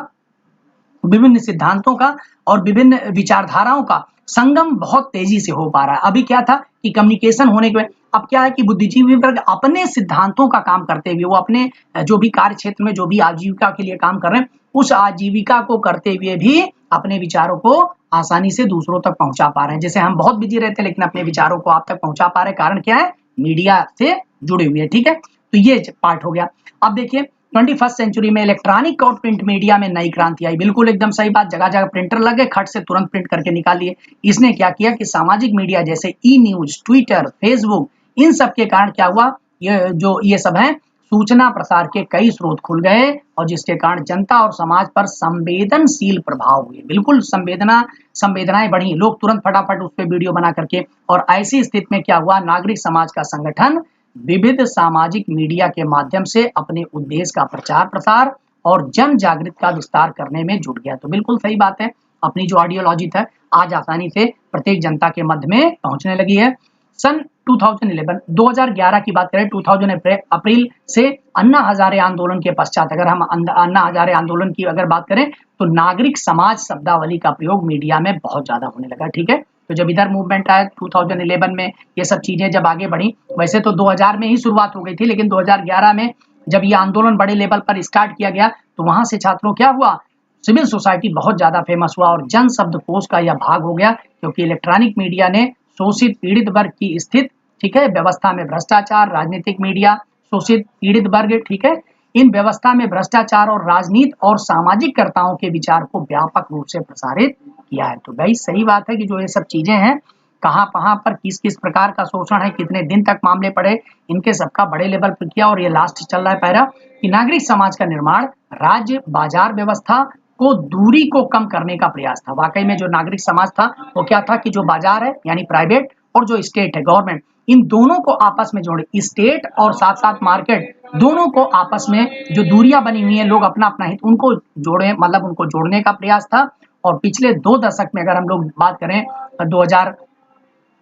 विभिन्न सिद्धांतों का और विभिन्न विचारधाराओं का संगम बहुत तेजी से हो पा रहा है। अभी क्या था कि कम्युनिकेशन होने के, अब क्या है कि बुद्धिजीवी वर्ग अपने सिद्धांतों का काम करते हुए, वो अपने जो भी कार्य क्षेत्र में जो भी आजीविका के लिए काम कर रहे हैं, उस आजीविका को करते हुए भी अपने विचारों को आसानी से दूसरों तक पहुंचा पा रहे हैं। जैसे हम बहुत बिजी रहते हैं लेकिन अपने विचारों को आप तक पहुंचा पा रहे हैं, कारण क्या है, मीडिया से जुड़े हुए, ठीक है। तो ये पार्ट हो गया। अब देखिए 21st सेंचुरी में इलेक्ट्रॉनिक और प्रिंट मीडिया में नई क्रांति आई। बिल्कुल एकदम सही बात, जगह जगह प्रिंटर लगे, खट से तुरंत प्रिंट करके निकाल लिए। इसने क्या किया कि सामाजिक मीडिया जैसे ई न्यूज, ट्विटर, फेसबुक, इन सब के कारण क्या हुआ, ये सब है, सूचना प्रसार के कई स्रोत खुल गए और जिसके कारण जनता और समाज पर संवेदनशील प्रभाव हुए। बिल्कुल संवेदनाएं बढ़ी, लोग तुरंत फटाफट उस पर वीडियो बना करके। और ऐसी स्थिति में क्या हुआ, नागरिक समाज का संगठन विविध सामाजिक मीडिया के माध्यम से अपने उद्देश्य का प्रचार प्रसार और जन जागृति का विस्तार करने में जुट गया। तो बिल्कुल सही बात है, अपनी जो आइडियोलॉजी था आज आसानी से प्रत्येक जनता के मध्य में पहुंचने लगी है। सन 2011 की बात करें, 2000 अप्रैल से अन्ना हजारे आंदोलन के पश्चात, अगर हम अन्ना हजारे आंदोलन की अगर बात करें तो नागरिक समाज शब्दावली का प्रयोग मीडिया में बहुत ज्यादा होने लगा, ठीक है। तो जब इधर मूवमेंट आया 2011 में, ये सब चीजें जब आगे बढ़ी, वैसे तो 2000 में ही शुरुआत हो गई थी, लेकिन 2011 में जब ये आंदोलन बड़े लेवल पर स्टार्ट किया गया तो वहां से छात्रों क्या हुआ, सिविल सोसाइटी बहुत ज्यादा फेमस हुआ और जन शब्दकोश का यह भाग हो गया, क्योंकि इलेक्ट्रॉनिक मीडिया ने शोषित पीड़ित वर्ग की स्थिति, ठीक है, व्यवस्था में भ्रष्टाचार, राजनीतिक मीडिया, शोषित पीड़ित वर्ग, ठीक है, इन व्यवस्था में भ्रष्टाचार और राजनीति और सामाजिक कर्ताओं के विचार को व्यापक रूप से प्रसारित किया है। तो भाई सही बात है कि जो ये सब चीजें हैं, कहां कहां पर किस किस प्रकार का शोषण है, कितने दिन तक मामले पड़े, इनके सबका बड़े लेवल पर किया। और ये लास्ट चल रहा है पैरा कि नागरिक समाज का निर्माण राज्य बाजार व्यवस्था को दूरी को कम करने का प्रयास था। वाकई में जो नागरिक समाज था वो क्या था कि जो बाजार है यानी प्राइवेट और जो स्टेट है गवर्नमेंट, इन दोनों को आपस में जोड़े, स्टेट और साथ साथ मार्केट, दोनों को आपस में जो दूरियां बनी हुई हैं, लोग अपना अपना हित, उनको जोड़े, मतलब उनको जोड़ने का प्रयास था। और पिछले 2 दशक में अगर हम लोग बात करें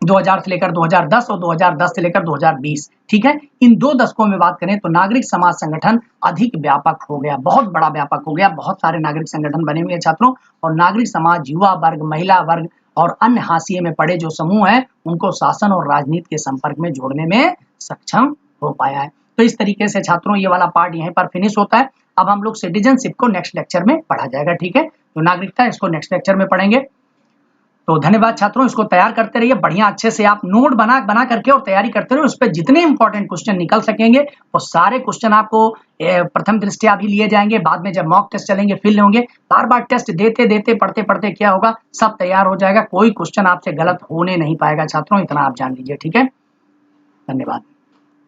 2000 से लेकर 2010 और 2010 से लेकर 2020, ठीक है, इन 2 दशकों में बात करें तो नागरिक समाज संगठन अधिक व्यापक हो गया, बहुत बड़ा व्यापक हो गया, बहुत सारे नागरिक संगठन बने हुए हैं छात्रों। और नागरिक समाज युवा वर्ग, महिला वर्ग और अन्य हाशिए में पड़े जो समूह है उनको शासन और राजनीति के संपर्क में जोड़ने में सक्षम हो पाया है। तो इस तरीके से छात्रों ये वाला पार्ट यहीं पर फिनिश होता है। अब हम लोग सिटीजनशिप को नेक्स्ट लेक्चर में पढ़ा जाएगा, ठीक है, जो नागरिकता है इसको नेक्स्ट लेक्चर में पढ़ेंगे। तो धन्यवाद छात्रों, इसको तैयार करते रहिए, बढ़िया अच्छे से आप नोट बना करके और तैयारी करते रहिए। उस पर जितने इंपॉर्टेंट क्वेश्चन निकल सकेंगे वो सारे क्वेश्चन आपको प्रथम दृष्टया भी लिए जाएंगे, बाद में जब मॉक टेस्ट चलेंगे फिर लेंगे। बार बार टेस्ट देते देते पढ़ते पढ़ते क्या होगा, सब तैयार हो जाएगा, कोई क्वेश्चन आपसे गलत होने नहीं पाएगा छात्रों, इतना आप जान लीजिए, ठीक है। धन्यवाद।